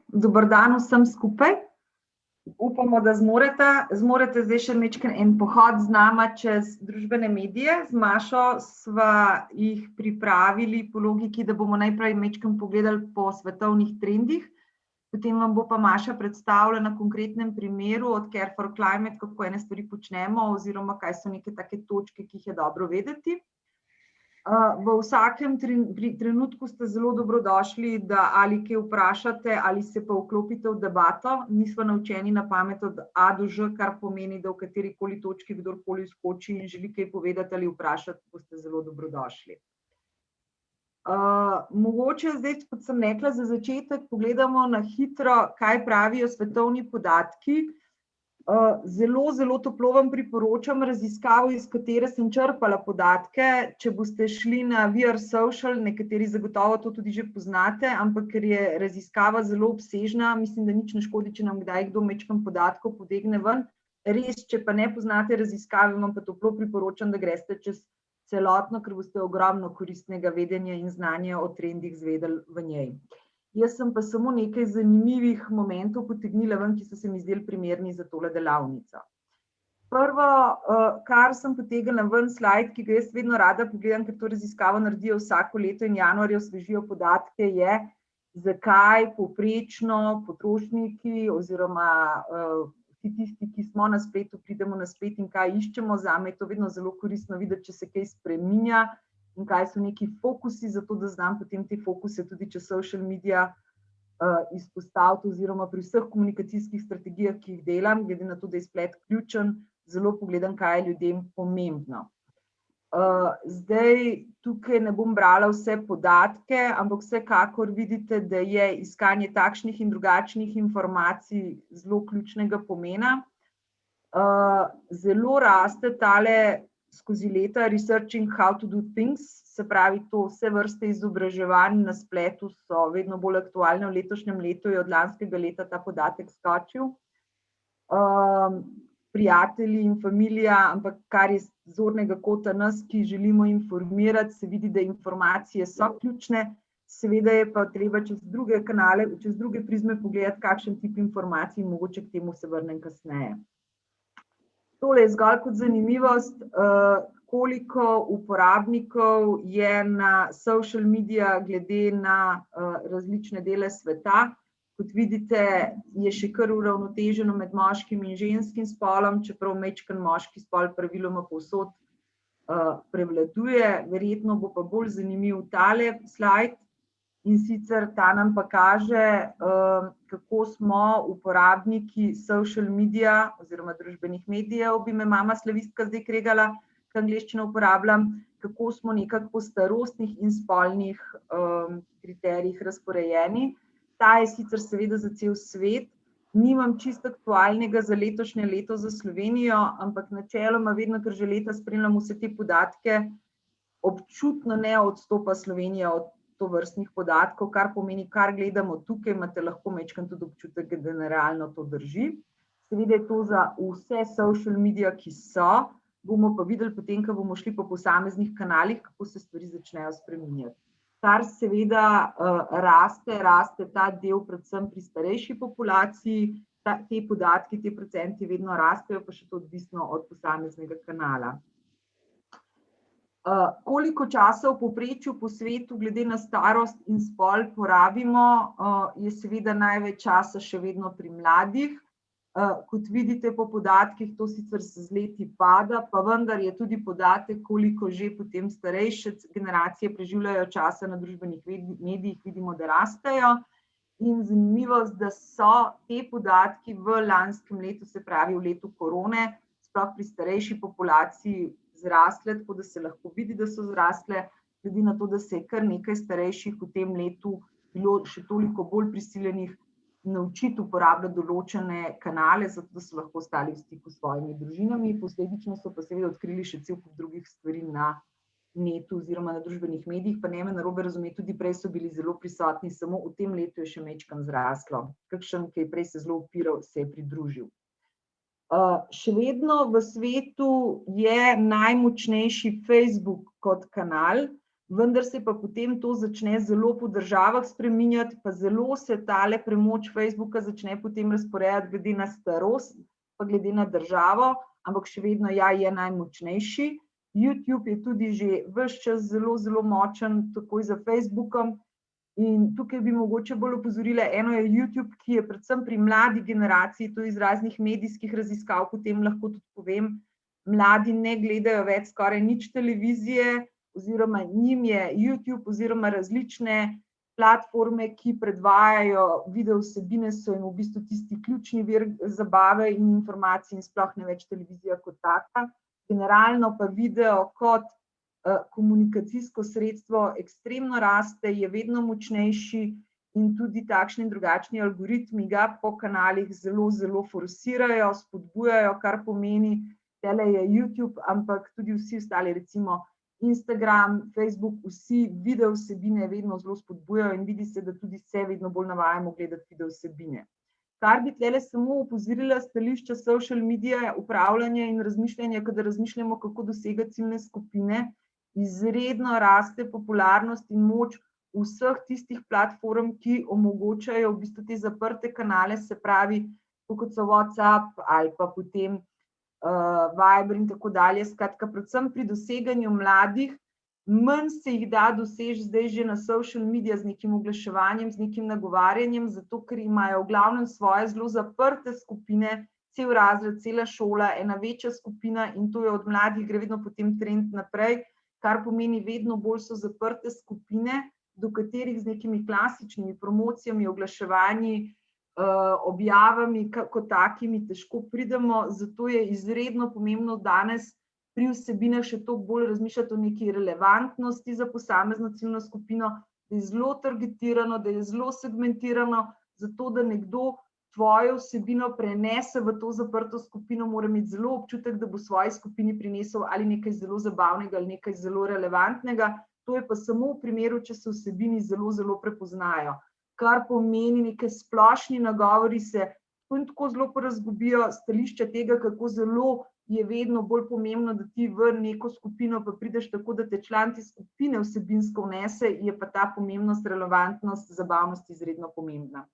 Dober dan vsem skupaj. Upamo, da zmorete zdaj še majčkeno en pohod z nama čez družbene medije. Z Mašo sva jih pripravili po logiki, da bomo najprej majčkeno pogledali po svetovnih trendih, potem vam bo pa Maša predstavila na konkretnem primeru od Care for Climate, kako ene stvari počnemo oziroma kaj so neke take točke, ki jih je dobro vedeti. V vsakem trenutku ste zelo dobrodošli, da ali kaj vprašate ali se pa vklopite v debato. Nismo naučeni na pamet od A do Ž, kar pomeni, da v katerikoli točki kdorkoli skoči in želi kaj povedati ali vprašati, boste zelo dobrodošli. Mogoče zdaj, kot sem rekla, za začetek pogledamo na hitro, kaj pravijo svetovni podatki. Zelo toplo vam priporočam raziskavo, iz katere sem črpala podatke. Če boste šli na VR Social, nekateri zagotovo to tudi že poznate, ampak ker je raziskava zelo obsežna, mislim, da nič ne škodi, če nam kdaj kdo majčkeno podatkov potegne ven. Res, če pa ne poznate raziskave, vam pa toplo priporočam, da greste čez celotno, ker boste ogromno koristnega vedenja in znanja o trendih izvedeli v njej. Jaz sem pa samo nekaj zanimivih momentov potegnila ven, ki so se mi zdeli primerni za tole delavnico. Prvo, kar sem potegnila ven, slajd, ki ga jaz vedno rada pogledam, ker to raziskavo naredijo vsako leto in januarja osvežijo podatke, je, zakaj povprečno potrošniki oziroma vsi tisti, ki smo na spletu, pridemo na splet in kaj iščemo. Zame je to vedno zelo koristno videti, če se kaj spreminja in kaj so neki fokusi, zato da znam potem te fokuse tudi čez social media izpostaviti oziroma pri vseh komunikacijskih strategijah, ki jih delam, glede na to, da je splet ključen, zelo pogledam, kaj je ljudem pomembno. Zdaj tukaj ne bom brala vse podatke, ampak vsekakor vidite, da je iskanje takšnih in drugačnih informacij zelo ključnega pomena. Zelo raste tale skozi leta researching how to do things, se pravi to vse vrste izobraževanj na spletu so vedno bolj aktualne. V letošnjem letu je od lanskega leta ta podatek skočil. Prijatelji in familija, ampak kar je z zornega kota nas, ki želimo informirati, se vidi, da informacije so ključne, seveda je pa treba čez druge kanale, čez druge prizme pogledati, kakšen tip informacij in mogoče k temu se vrnem kasneje. Tole je zgolj kot zanimivost, koliko uporabnikov je na social media glede na različne dele sveta. Kot vidite, je še kar uravnoteženo med moškim in ženskim spolom, čeprav majčkeno moški spol praviloma povsod prevladuje. Verjetno bo pa bolj zanimiv tale slajd. In sicer ta nam pa kaže, kako smo uporabniki social media oziroma družbenih medijev, bi me mama slavistka zdaj kregala, k angleščino uporabljam, kako smo nekako po starostnih in spolnih kriterijih razporejeni. Ta je sicer seveda za cel svet, nimam čisto aktualnega za letošnje leto za Slovenijo, ampak načeloma vedno, ker že leta spremljam vse te podatke, občutno ne odstopa Slovenija od tovrstnih podatkov, kar pomeni, kar gledamo tukaj, imate lahko majčkeno tudi občutek, da realno to drži. Seveda je to za vse social media, ki so, bomo pa videli potem, ko bomo šli po posameznih kanalih, kako se stvari začnejo spreminjati. Kar seveda raste ta del predvsem pri starejši populaciji, te podatki, te procenti vedno rastejo, pa še to odvisno od posameznega kanala. Koliko časa v povprečju po svetu glede na starost in spol porabimo, je seveda največ časa še vedno pri mladih. Kot vidite po podatkih, to sicer z leti pada, pa vendar je tudi podatek, koliko že potem starejše generacije preživljajo časa na družbenih medijih, vidimo, da rastejo. In zanimivost, da so te podatki v lanskem letu, se pravi v letu korone, sploh pri starejši populaciji zrastle, tako da se lahko vidi, da so zrastle, glede na to, da se je kar nekaj starejših v tem letu bilo še toliko bolj prisiljenih naučiti uporabljati določene kanale, zato da so lahko ostali v stiku s svojimi družinami. Posledično so pa seveda odkrili še cel kup drugih stvari na netu oziroma na družbenih medijih, pa ne me narobe razumeti, tudi prej so bili zelo prisotni, samo v tem letu je še majčkeno zraslo. Kakšen, ki je prej se zelo upiral, se je pridružil. Še vedno v svetu je najmočnejši Facebook kot kanal. vendar se pa potem to začne zelo po državah spreminjati, pa zelo se tale premoč Facebooka začne potem razporejati glede na starost, pa glede na državo, ampak še vedno je najmočnejši. YouTube je tudi že ves čas zelo, zelo močen, takoj za Facebookom. In tukaj bi mogoče bolj opozorila, eno je YouTube, ki je predvsem pri mladi generaciji, to iz raznih medijskih raziskav, potem lahko tudi povem, mladi ne gledajo več skoraj nič televizije, oziroma njim je YouTube oziroma različne platforme, ki predvajajo video vsebine, so jim v bistvu tisti ključni vir zabave in informacij in sploh ne več televizija kot taka. Generalno pa video kot komunikacijsko sredstvo ekstremno raste, je vedno močnejši in tudi takšni in drugačni algoritmi ga po kanalih zelo, zelo forsirajo, spodbujajo, kar pomeni, tele je YouTube, ampak tudi vsi ostali, recimo Instagram, Facebook, vsi video vsebine vedno zelo spodbujajo in vidi se, da tudi se vedno bolj navajamo gledati video vsebine. Kar bi tlele samo opozorila stališča social media, upravljanja in razmišljanja, kadar razmišljamo, kako dosegati ciljne skupine, izredno raste popularnost in moč vseh tistih platform, ki omogočajo v bistvu te zaprte kanale, se pravi, kot so WhatsApp ali pa potem Viber in tako dalje. Skratka, predvsem pri doseganju mladih, manj se jih da doseči zdaj že na social media z nekim oglaševanjem, z nekim nagovarjanjem, zato ker imajo v glavnem svoje zelo zaprte skupine, cel razred, cela šola, ena večja skupina in to je od mladih gre vedno potem trend naprej, kar pomeni vedno bolj so zaprte skupine, do katerih z nekimi klasičnimi promocijami, oglaševanji, objavami kot takimi težko pridemo, zato je izredno pomembno danes pri vsebinah še toliko bolj razmišljati o neki relevantnosti za posamezno ciljno skupino, da je zelo targetirano, da je zelo segmentirano, zato da nekdo tvojo vsebino prenese v to zaprto skupino, mora imeti zelo občutek, da bo svoji skupini prinesel ali nekaj zelo zabavnega ali nekaj zelo relevantnega, to je pa samo v primeru, če se vsebini zelo, zelo prepoznajo. Kar pomeni, neke splošni nagovori se tako zelo porazgubijo, stališča tega, kako zelo je vedno bolj pomembno, da ti v neko skupino pa prideš tako, da te član te skupine vsebinsko vnese, je pa ta pomembnost, relevantnost, zabavnost izredno pomembna.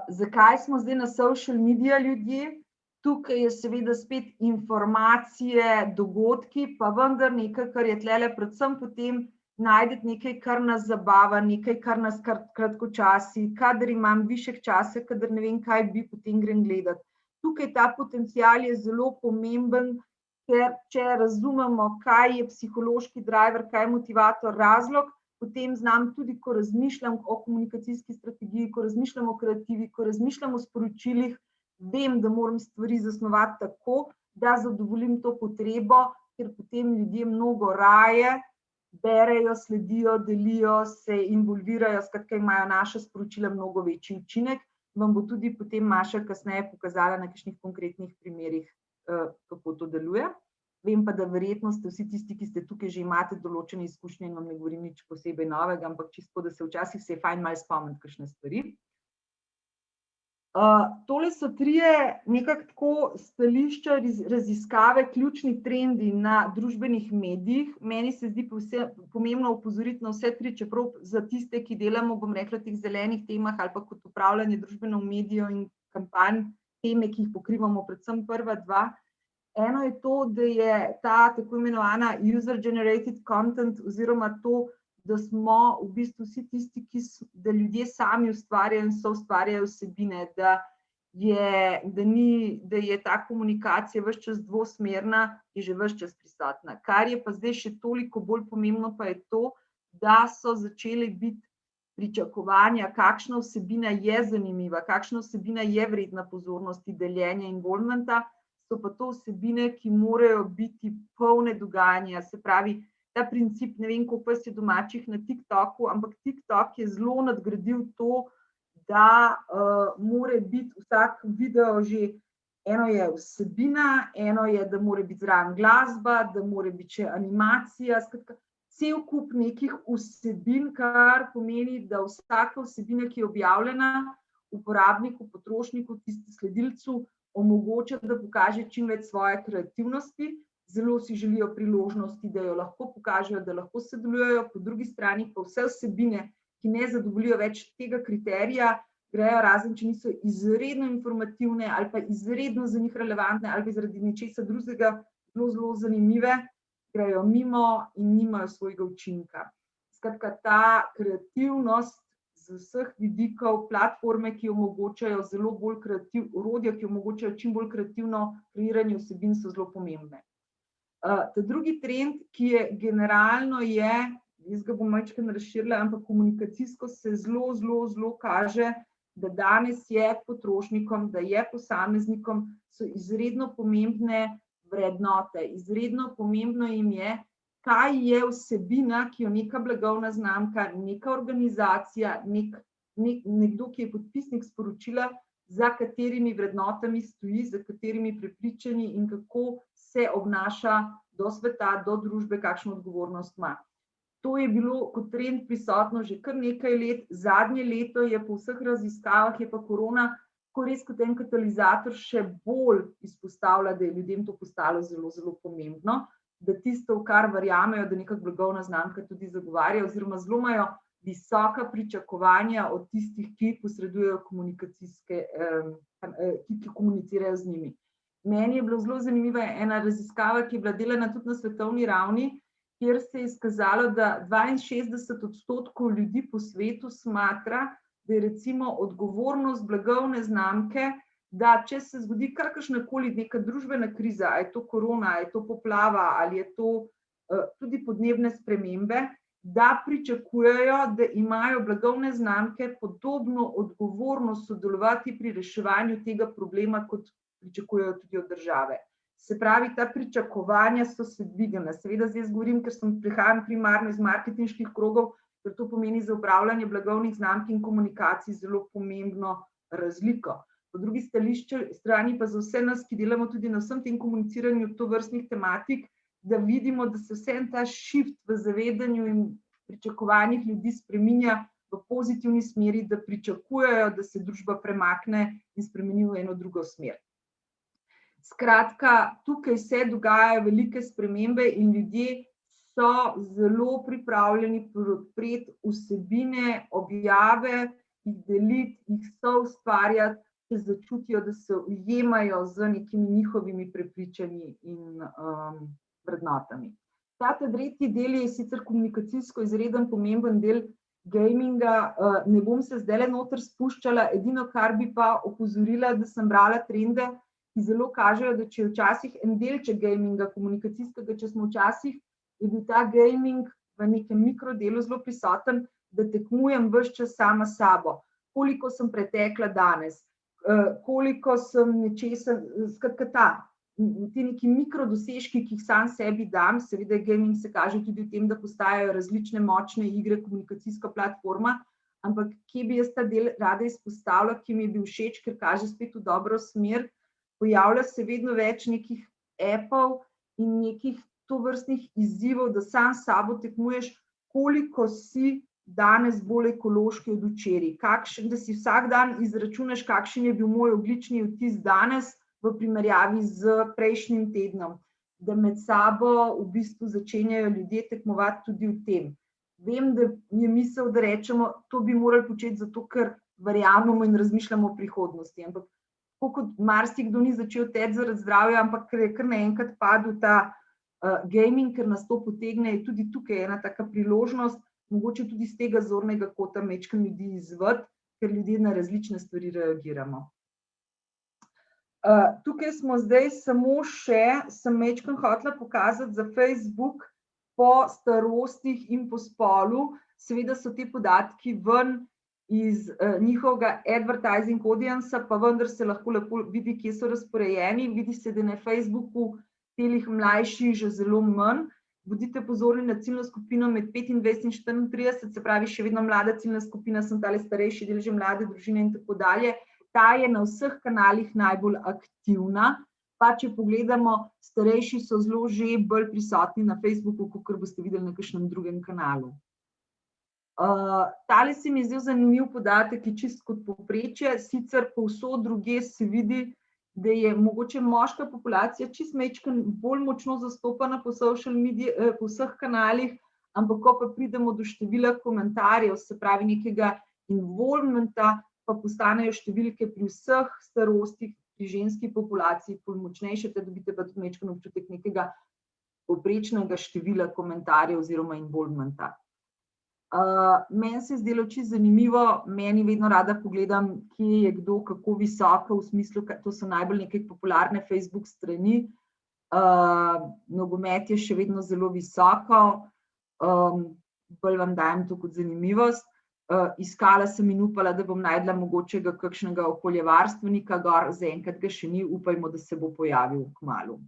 Zakaj smo zdaj na social media ljudje? Tukaj je seveda spet informacije, dogodki, pa vendar nekaj, kar je tlele predvsem potem najdete nekaj, kar nas zabava, nekaj, kar nas kratkočasi, kadar imam višek časa, kadar ne vem, kaj bi, potem grem gledati. Tukaj ta potencial je zelo pomemben, ker če razumemo, kaj je psihološki driver, kaj je motivator, razlog, potem znam tudi, ko razmišljam o komunikacijski strategiji, ko razmišljam o kreativi, ko razmišljam o sporočilih, vem, da moram stvari zasnovati tako, da zadovoljim to potrebo, ker potem ljudje mnogo raje berejo, sledijo, delijo, se involvirajo, skratka imajo naša sporočila mnogo večji učinek. Vam bo tudi potem Maša kasneje pokazala na kakšnih konkretnih primerih, kako to deluje. Vem pa, da verjetno ste vsi tisti, ki ste tukaj, že imate določene izkušnje in vam ne govorim nič posebej novega, ampak čisto, da se včasih se je fajn malo spomniti kakšne stvari. Tole so trije nekako tako stališča raziskave, ključni trendi na družbenih medijih. Meni se zdi pomembno opozoriti na vse tri, čeprav za tiste, ki delamo, bom rekla, teh zelenih temah ali pa kot upravljanje družbeno medijev in kampanj, teme, ki jih pokrivamo, predvsem prva dva. Eno je to, da je ta tako imenovana user-generated content oziroma to, da smo v bistvu vsi tisti, da ljudje sami ustvarjajo in soustvarjajo vsebine, da je ta komunikacija ves čas dvosmerna, je že ves čas prisotna. Kar je pa zdaj še toliko bolj pomembno, pa je to, da so začele biti pričakovanja, kakšna vsebina je zanimiva, kakšna vsebina je vredna pozornosti, deljenja, involvementa, so pa to vsebine, ki morajo biti polne dogajanja, se pravi, ta princip, ne vem, koliko je domačih na TikToku, ampak TikTok je zelo nadgradil to, da mora biti vsak video že, eno je vsebina, eno je, da mora biti zraven glasba, da mora biti še animacija, skratka, cel kup nekih vsebin, kar pomeni, da vsaka vsebina, ki je objavljena, uporabniku, potrošniku, tisti sledilcu, omogoča, da pokaže čim več svoje kreativnosti. zelo si želijo priložnosti, da jo lahko pokažejo, da lahko sodelujejo, po drugi strani pa vse vsebine, ki ne zadovoljijo več tega kriterija, grejo, razen če niso izredno informativne ali pa izredno za njih relevantne ali pa zaradi nečesa drugega zelo zanimive, grejo mimo in nimajo svojega učinka. Skratka, ta kreativnost z vseh vidikov, platforme, ki omogočajo zelo bolj orodja, ki omogočajo čim bolj kreativno kreiranje vsebin, so zelo pomembne. Ta drugi trend, ki je generalno je, jaz ga bom majčkeno razširila, ampak komunikacijsko se zelo kaže, da danes je potrošnikom, da je posameznikom, so izredno pomembne vrednote. Izredno pomembno jim je, kaj je vsebina, ki jo neka blagovna znamka, neka organizacija, nekdo, ki je podpisnik sporočila, za katerimi vrednotami stoji, za katerimi prepričani in kako se obnaša do sveta, do družbe, kakšno odgovornost ima. To je bilo kot trend prisotno že kar nekaj let, zadnje leto je po vseh raziskavah, je pa korona res kot en katalizator še bolj izpostavlja, da je ljudem to postalo zelo pomembno, da tisto, v kar verjamejo, da neka blagovna znamka tudi zagovarja, oziroma zelo imajo visoka pričakovanja od tistih, ki posredujejo ki komunicirajo z njimi. Meni je bilo zelo zanimiva ena raziskava, ki je bila delana tudi na svetovni ravni, kjer se je izkazalo, da 62% ljudi po svetu smatra, da je recimo odgovornost blagovne znamke, da če se zgodi kakršnakoli neka družbena kriza, ali je to korona, ali je to poplava, ali je to tudi podnebne spremembe, da pričakujejo, da imajo blagovne znamke podobno odgovornost sodelovati pri reševanju tega problema, kot pričakujejo tudi od države. Se pravi, ta pričakovanja so se dvignila. Seveda zdaj govorim, ker prihajam primarno iz marketinških krogov, ker to pomeni za upravljanje blagovnih znamk in komunikacij zelo pomembno razliko. Po drugi strani pa za vse nas, ki delamo tudi na vsem tem komuniciranju tovrstnih tematik, da vidimo, da se vseeno ta shift v zavedanju in pričakovanjih ljudi spreminja v pozitivni smeri, da pričakujejo, da se družba premakne in spremeni v eno drugo smer. Skratka, tukaj se dogajajo velike spremembe in ljudje so zelo pripravljeni podpreti vsebine, objave, jih deliti, jih soustvarjati, če začutijo, da se ujemajo z nekimi njihovimi prepričanji in vrednotami. Ta tretji del je sicer komunikacijsko izreden pomemben del gaminga, ne bom se zdajle noter spuščala, edino, kar bi pa opozorila, da sem brala trende, ki zelo kažejo, da če je včasih en delček gaminga, komunikacijskega, če smo včasih, je bil ta gaming v nekem mikrodelu zelo prisoten, da tekmujem ves čas sama s sabo. Koliko sem pretekla danes, koliko sem nečesa, skratka ti neki mikrodosežki, ki jih sam sebi dam, seveda gaming se kaže tudi v tem, da postajajo različne močne igre, komunikacijska platforma, ampak kje bi jaz ta del rada izpostavila, ki mi je bil všeč, ker kaže spet v dobro smer, pojavlja se vedno več nekih appov in nekih tovrstnih izzivov, da sam s sabo tekmuješ, koliko si danes bolj ekološki od včeraj, da si vsak dan izračunaš, kakšen je bil moj ogljični odtis danes v primerjavi z prejšnjim tednom, da med sabo v bistvu začenjajo ljudje tekmovati tudi v tem. Vem, da je misel, da rečemo, to bi morali početi zato, ker verjamemo in razmišljamo o prihodnosti, ampak kot marsikdo ni začel teči zaradi zdravja, ampak ker je kar naenkrat padel ta gaming, ker nas to potegne, je tudi tukaj ena taka priložnost, mogoče tudi z tega zornega kota majčkeno ljudi izzvati, ker ljudje na različne stvari reagiramo. Tukaj smo zdaj samo še, sem majčkeno hotela pokazati za Facebook po starostih in po spolu, seveda so te podatki ven iz njihovega advertising audienca, pa vendar se lahko lepo vidi, kje so razporejeni, vidi se, da na Facebooku telih mlajših že zelo manj, bodite pozorni na ciljno skupino med 25 in 34, se pravi še vedno mlada ciljna skupina, sem tale starejši del, že mlade družine in tako dalje. Ta je na vseh kanalih najbolj aktivna, pa če pogledamo, starejši so zelo že bolj prisotni na Facebooku, kakor boste videli na kakšnem drugem kanalu. Tale se mi je zdel zanimiv podatek, ki čist kot povprečje, sicer povsod drugje se vidi, da je mogoče moška populacija čist majčkeno bolj močno zastopana po social mediji, po vseh kanalih, ampak ko pa pridemo do števila komentarjev, se pravi nekega involvementa, pa postanejo številke pri vseh starostih, pri ženski populaciji bolj močnejše, te dobite pa tudi majčkeno občutek nekega povprečnega števila komentarjev oziroma involvementa. Meni se je zdelo čisto zanimivo, meni vedno rada pogledam, kje je kdo, kako visoko, v smislu, to so najbolj neke popularne Facebook strani. Nogomet je še vedno zelo visoko, bolj vam dajem to kot zanimivost. Iskala sem in upala, da bom najdla mogočega kakšnega okoljevarstvenika gor, zaenkrat ga še ni, upajmo, da se bo pojavil kmalu.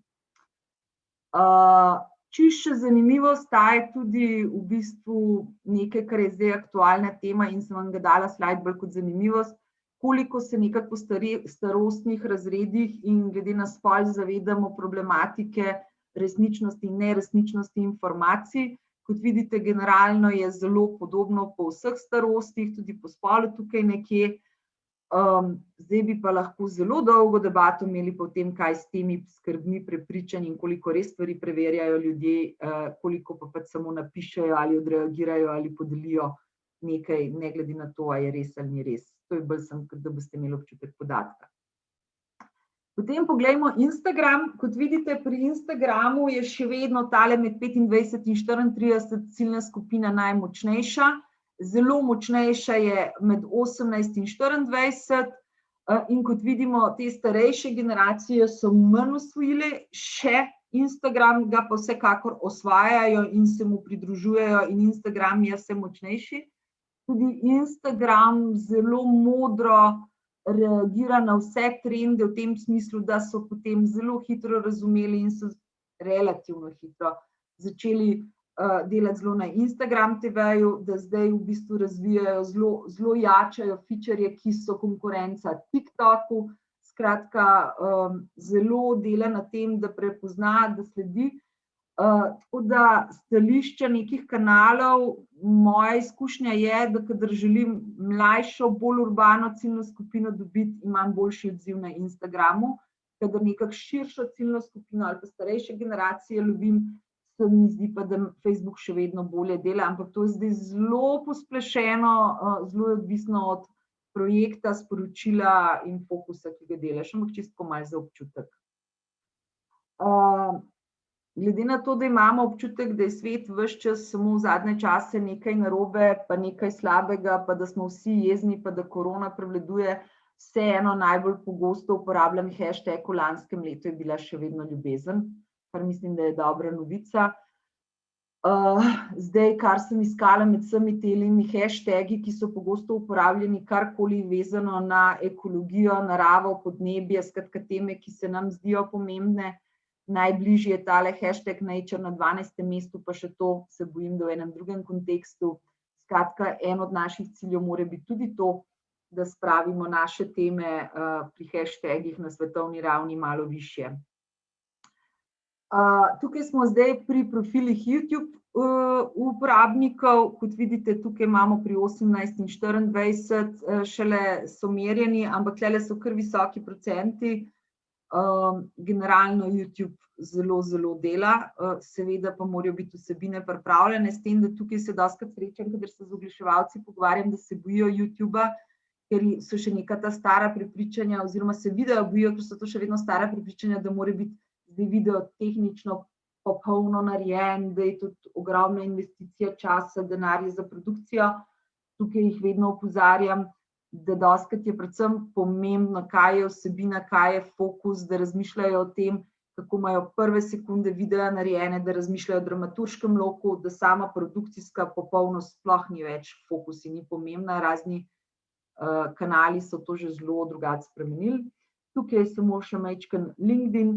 Čisto zanimivost, ta je tudi v bistvu nekaj, kar je zdaj aktualna tema in sem vam ga dala slajd bolj kot zanimivost, koliko se nekako v starostnih razredih in glede na spol zavedamo problematike resničnosti in neresničnosti informacij. Kot vidite, generalno je zelo podobno po vseh starostih, tudi po spolu tukaj nekje. Zdaj bi pa lahko zelo dolgo debato imeli po tem, kaj s temi skrbmi prepričanj in koliko res stvari preverjajo ljudje, koliko pa pač samo napišejo ali odreagirajo ali podelijo nekaj, ne glede na to, a je res ali ni res. To je bolj sem, da boste imeli občutek podatka. Potem poglejmo Instagram. Kot vidite, pri Instagramu je še vedno tale med 25 in 34 ciljna skupina najmočnejša. Zelo močnejša je med 18 in 24 in kot vidimo, te starejše generacije so manj osvojile, še Instagram ga pa vsekakor osvajajo in se mu pridružujejo in Instagram je vse močnejši. Tudi Instagram zelo modro reagira na vse trende v tem smislu, da so potem zelo hitro razumeli in so relativno hitro začeli delati zelo na Instagram TV-ju, da zdaj v bistvu razvijajo zelo jačajo featurje, ki so konkurenca TikToku. Skratka, zelo dela na tem, da prepozna, da sledi. Tako da stališča nekih kanalov, moja izkušnja je, da kadar želim mlajšo, bolj urbano ciljno skupino dobiti, imam boljši odziv na Instagramu. Kadar nekako širšo ciljno skupino ali pa starejše generacije lovim, se mi zdi pa, da Facebook še vedno bolje dela, ampak to je zdaj zelo posplošeno, zelo je odvisno od projekta, sporočila in fokusa, ki ga delaš, ampak čisto malo za občutek. Glede na to, da imamo občutek, da je svet ves čas samo v zadnje čase nekaj narobe, pa nekaj slabega, pa da smo vsi jezni, pa da korona prevladuje, vseeno najbolj pogosto uporabljam hashtag v lanskem letu je bila še vedno ljubezen, kar mislim, da je dobra novica. Zdaj, kar sem iskala med vsemi temi hashtagi, ki so pogosto uporabljeni, karkoli vezano na ekologijo, naravo, podnebje, skratka teme, ki se nam zdijo pomembne. Najbližje je tale hashtag Nature na 12. mestu, pa še to se bojim, da v enem drugem kontekstu. Skratka, en od naših ciljev mora biti tudi to, da spravimo naše teme pri hashtagih na svetovni ravni malo višje. Tukaj smo zdaj pri profilih YouTube uporabnikov, kot vidite, tukaj imamo pri 18 in 24, šele so merjeni, ampak tule so kar visoki procenti. Generalno YouTube zelo, zelo dela, seveda pa morajo biti vsebine pripravljene, s tem, da tukaj se dostikrat srečam, kadar se z oglaševalci pogovarjam, da se bojijo YouTuba, ker so še neka ta stara prepričanja, oziroma se videa bojijo, ker so to še vedno stara prepričanja, da mora biti zdaj video tehnično popolno narejen, da je tudi ogromna investicija časa, denarja za produkcijo. Tukaj jih vedno opozarjam, da dostikrat je predvsem pomembno, kaj je vsebina, kaj je fokus, da razmišljajo o tem, kako imajo prve sekunde videa narejene, da razmišljajo o dramaturškem loku, da sama produkcijska popolnost sploh ni več fokus in ni pomembna, razni kanali so to že zelo drugače spremenili. Tukaj je samo še majčken LinkedIn.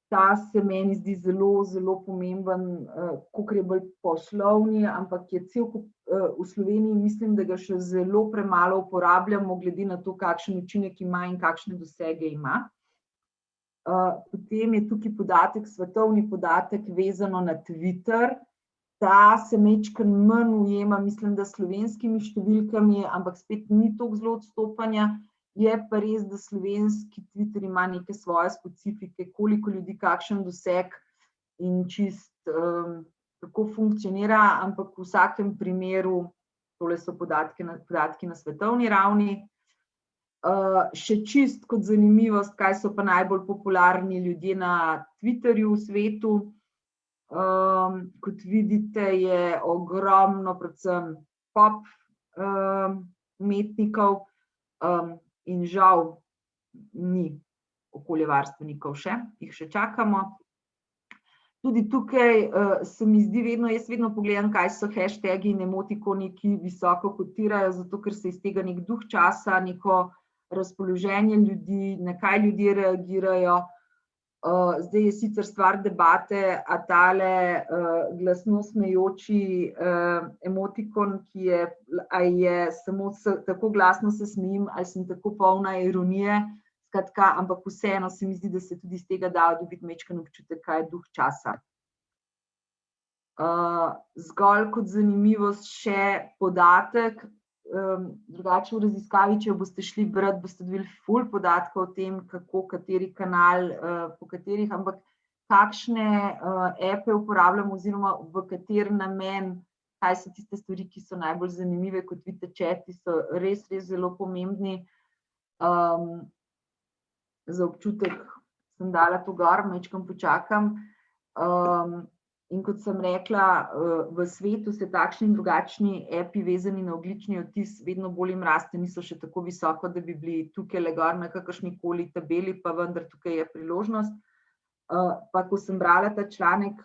Ta se meni zdi zelo, zelo pomemben, kolikor je bolj poslovni, ampak je cel kup v Sloveniji, mislim, da ga še zelo premalo uporabljamo, glede na to, kakšen učinek ima in kakšne dosege ima. Potem je tukaj podatek, svetovni podatek vezano na Twitter. Ta se majčkeno manj ujema, mislim, da s slovenskimi številkami, ampak spet ni toliko zelo odstopanja. Je pa res, da slovenski Twitter ima neke svoje specifike, koliko ljudi, kakšen doseg in čist kako funkcionira, ampak v vsakem primeru, tole so podatki na svetovni ravni. Še čist kot zanimivost, kaj so pa najbolj popularni ljudje na Twitterju v svetu. Kot vidite, je ogromno predvsem pop umetnikov in žal ni okoljevarstvenikov še, jih še čakamo. Tudi tukaj se mi zdi jaz vedno pogledam, kaj so hashtagi in emotikoni, ki visoko kotirajo, zato ker se iz tega nek duh časa, neko razpoloženje ljudi, na kaj ljudje reagirajo. Zdaj je sicer stvar debate, a tale glasno smejoči emotikon, ki je samo tako glasno se smejim, ali sem tako polna ironije, skratka, ampak vseeno se mi zdi, da se tudi iz tega da dobiti majčken občutek, kaj je duh časa. Zgolj kot zanimivost še podatek, drugače v raziskavi, če jo boste šli brati, boste dobili ful podatkov o tem, kako, kateri kanal, po katerih, ampak kakšne appe uporabljamo oziroma v kateri namen, kaj so tiste stvari, ki so najbolj zanimive, kot vidite, čati so res zelo pomembni. Za občutek sem dala to gor, majčkeno počakam. In kot sem rekla, v svetu se takšni in drugačni appi vezani na ogljični odtis vedno bolj jim raste, niso še tako visoko, da bi bili tukaj le gor na kakršnikoli tabeli, pa vendar tukaj je priložnost. Pa ko sem brala ta članek,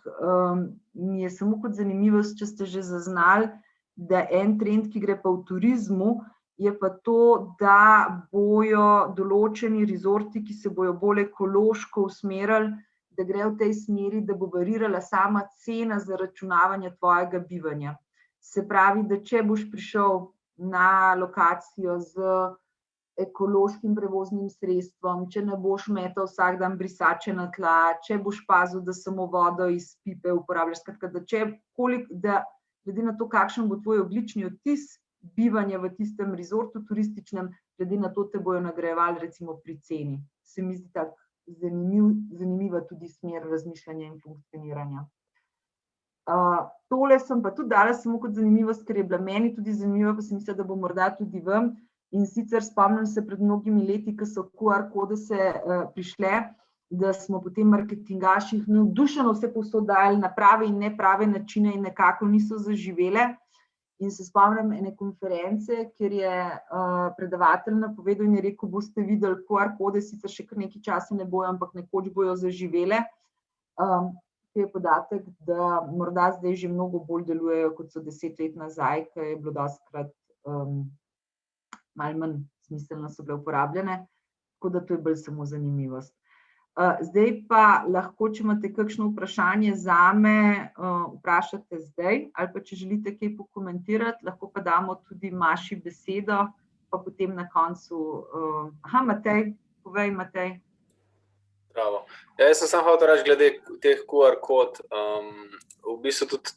mi je samo kot zanimivost, če ste že zaznali, da en trend, ki gre pa v turizmu, je pa to, da bojo določeni rezorti, ki se bojo bolj ekološko usmerili, da gre v tej smeri, da bo varirala sama cena zaračunavanja tvojega bivanja. Se pravi, da če boš prišel na lokacijo z ekološkim prevoznim sredstvom, če ne boš metal vsak dan brisače na tla, če boš pazil, da samo vodo iz pipe uporabljaš, skratka, da glede na to, kakšen bo tvoj ogljični odtis bivanja v tistem rezortu turističnem, glede na to te bojo nagrajevali recimo pri ceni. Se mi zdi tako zanimiva tudi smer razmišljanja in funkcioniranja. Tole sem pa tudi dala samo kot zanimivost, ker je bila meni tudi zanimiva, pa sem mislila, da bo morda tudi vam. In sicer spomnim se pred mnogimi leti, ko so QR kode se prišle, da smo potem marketingaši navdušeno vse povsod dali na prave in neprave načine in nekako niso zaživele. In se spomnim ene konference, kjer je predavatelj napovedal in je rekel, boste videli QR kode, sicer še kar nekaj časa ne bojo, ampak nekoč bojo zaživele. Je podatek, da morda zdaj že mnogo bolj delujejo, kot so 10 let nazaj, ko je bilo dostikrat malo manj smiselno so bile uporabljene, tako da to je bolj samo zanimivost. Zdaj pa lahko, če imate kakšno vprašanje zame, vprašate zdaj, ali pa če želite kaj pokomentirati, lahko pa damo tudi Maši besedo, pa potem na koncu. Matej, povej, Matej. Bravo. Jaz sem samo hotel reči glede teh QR kod, v bistvu tudi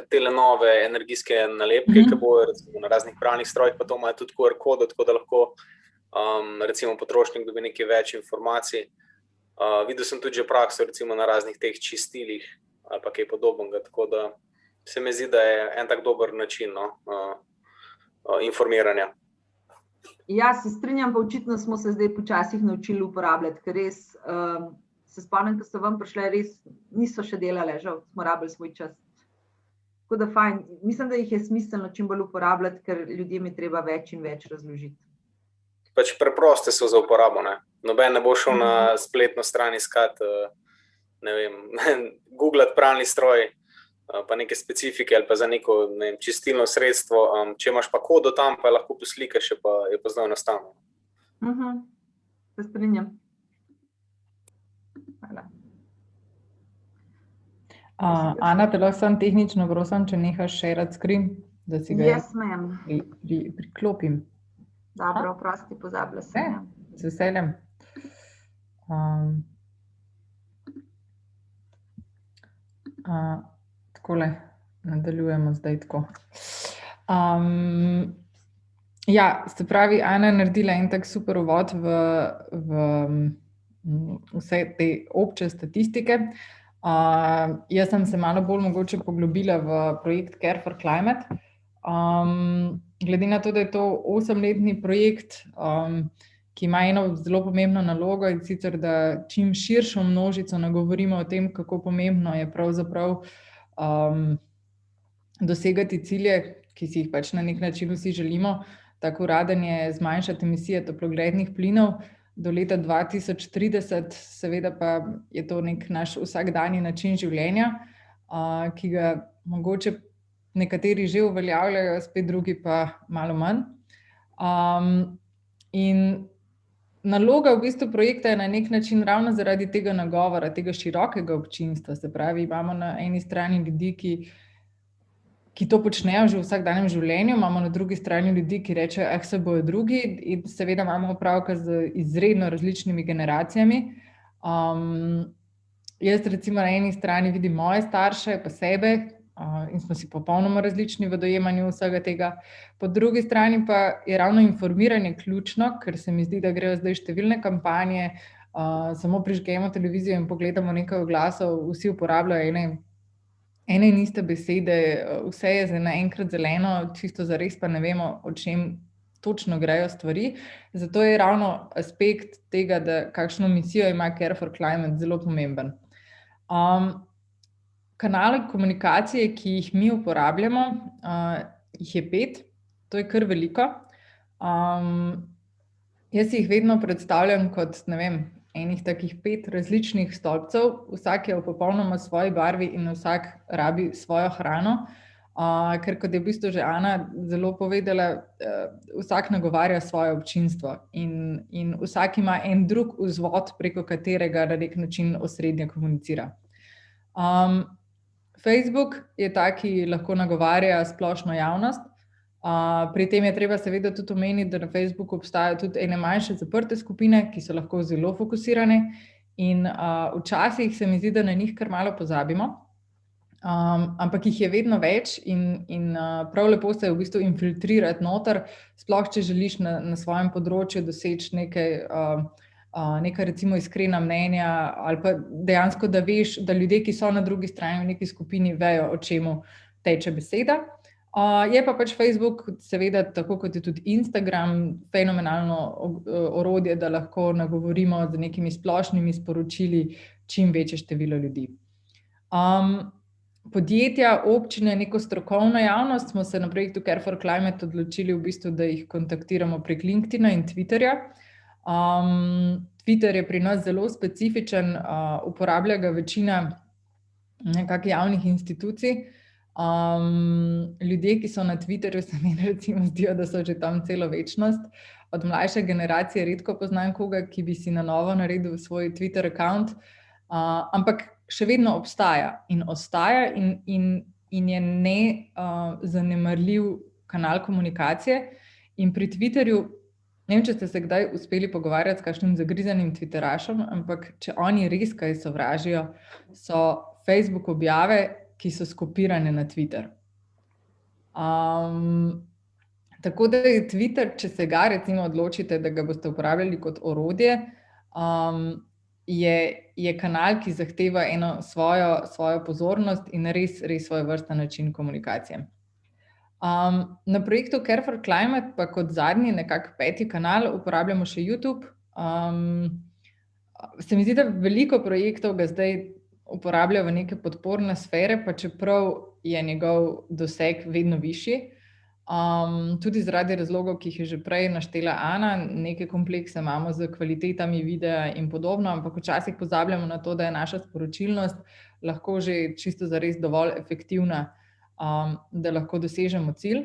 tele nove energijske nalepke, ki bojo recimo na raznih pralnih strojih, pa to imajo tudi QR kode, tako da lahko recimo potrošnik dobi nekaj več informacij. Videl sem tudi že prakso recimo na raznih teh čistilih ali pa kaj podobnega, tako da se mi zdi, da je en tak dober način informiranja. Ja, se strinjam, pa očitno smo se zdaj počasih naučili uporabljati, ker res se spomnim, ko so vam prišle, res niso še delale, žal smo rabili svoj čas. Tako da fajn, mislim, da jih je smiselno čim bolj uporabljati, ker ljudem je treba več in več razložiti. Pač preproste so za uporabo, ne? Noben ne bo šel na spletno stran iskat, ne vem, googlat pralni stroj, pa neke specifike ali pa za neko čistilno sredstvo. Če imaš pa kodo tam, pa lahko poslikaš, je pa zelo enostavno. Se strinjam. Hvala. Ana, te lahko sem tehnično prosim, če nehaš share screen, da si ga priklopim. Dobro, oprosti, pozabila sem. Z veseljem. Takole, nadaljujemo zdaj tako. Ja, se pravi, Ana je naredila en tak super uvod v vse te obče statistike. Jaz sem se malo bolj mogoče poglobila v projekt Care for Climate. Glede na to, da je to 8-letni projekt, ki ima eno zelo pomembno nalogo, in sicer, da čim širšo množico nagovorimo o tem, kako pomembno je pravzaprav dosegati cilje, ki si jih pač na nek način vsi želimo. Tako uraden je zmanjšati emisije toplogrednih plinov do leta 2030, seveda pa je to nek naš vsakdanji način življenja, ki ga mogoče nekateri že uveljavljajo, spet drugi pa malo manj. In naloga v bistvu projekta je na nek način ravno zaradi tega nagovora, tega širokega občinstva. Se pravi, imamo na eni strani ljudi, ki to počnejo že v vsakdanjem življenju, imamo na drugi strani ljudi, ki rečejo, se bojo drugi, in seveda imamo opravka z izredno različnimi generacijami. Jaz recimo na eni strani vidim moje starše pa sebe, in smo si popolnoma različni v dojemanju vsega tega. Po drugi strani pa je ravno informiranje ključno, ker se mi zdi, da grejo zdaj številne kampanje, samo prižgemo televizijo in pogledamo nekaj oglasov, vsi uporabljajo ene in iste besede, vse je zdaj naenkrat zeleno, čisto zares pa ne vemo, o čem točno grejo stvari. Zato je ravno aspekt tega, da kakšno misijo ima Care for Climate, zelo pomemben. Kanale komunikacije, ki jih mi uporabljamo, jih je 5, to je kar veliko. Jaz jih vedno predstavljam kot, ne vem, enih takih 5 različnih stolpcev, vsak je v popolnoma svoji barvi in vsak rabi svojo hrano, ker kot je v bistvu že Ana zelo povedala, vsak nagovarja svoje občinstvo in vsak ima en drug vzvod, preko katerega na nek način osrednje komunicira. Facebook je ta, ki lahko nagovarja splošno javnost. Pri tem je treba seveda tudi omeniti, da na Facebooku obstajajo tudi ene manjše zaprte skupine, ki so lahko zelo fokusirane, in včasih se mi zdi, da na njih kar malo pozabimo, ampak jih je vedno več in prav lepo se je v bistvu infiltrirati noter, sploh če želiš na svojem področju doseči neka recimo iskrena mnenja, ali pa dejansko, da veš, da ljudje, ki so na drugi strani v neki skupini, vejo, o čemu teče beseda. Je pa pač Facebook, seveda, tako kot je tudi Instagram, fenomenalno orodje, da lahko nagovorimo z nekimi splošnimi sporočili čim večje število ljudi. Podjetja, občine, neko strokovno javnost smo se na projektu Care for Climate odločili v bistvu, da jih kontaktiramo prek LinkedIna in Twitterja. Twitter je pri nas zelo specifičen, uporablja ga večina nekakšnih javnih institucij. Ljudje, ki so na Twitterju, se mi recimo zdijo, da so že tam celo večnost. Od mlajše generacije redko poznam koga, ki bi si na novo naredil svoj Twitter account, ampak še vedno obstaja in ostaja in je zanemarljiv kanal komunikacije. In pri Twitterju, ne vem, če ste se kdaj uspeli pogovarjati s kakšnim zagrizanim Twitterašem, ampak če oni res kaj sovražijo, so Facebook objave, ki so skopirane na Twitter. Tako da je Twitter, če se ga recimo odločite, da ga boste uporabljali kot orodje, je kanal, ki zahteva eno svojo pozornost in res svojevrsten način komunikacije. Na projektu Care for Climate pa kot zadnji, nekako 5. kanal, uporabljamo še YouTube. Se mi zdi, da veliko projektov ga zdaj uporablja v neke podporne sfere, pa čeprav je njegov doseg vedno višji. Tudi zaradi razlogov, ki jih je že prej naštela Ana, neke komplekse imamo z kvalitetami videa in podobno, ampak včasih pozabljamo na to, da je naša sporočilnost lahko že čisto zares dovolj efektivna, da lahko dosežemo cilj.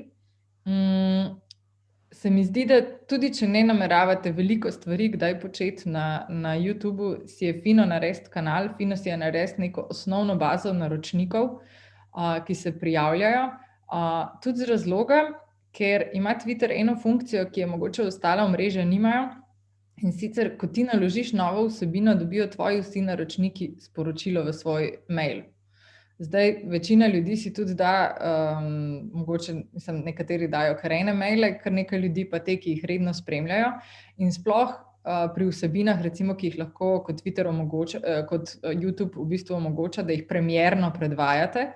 Se mi zdi, da tudi če ne nameravate veliko stvari kdaj početi na YouTubu, si je fino narediti kanal, fino si je narediti neko osnovno bazo naročnikov, ki se prijavljajo. Tudi z razloga, ker ima Twitter eno funkcijo, ki je mogoče ostala omrežja nimajo, in sicer, ko ti naložiš novo vsebino, dobijo tvoji vsi naročniki sporočilo v svoj mail. Zdaj, večina ljudi si tudi da, mogoče nekateri dajo kar ene maile, kar nekaj ljudi pa te, ki jih redno spremljajo in sploh pri vsebinah, recimo, ki jih lahko kot Twitter omogoča, kot YouTube v bistvu omogoča, da jih premierno predvajate,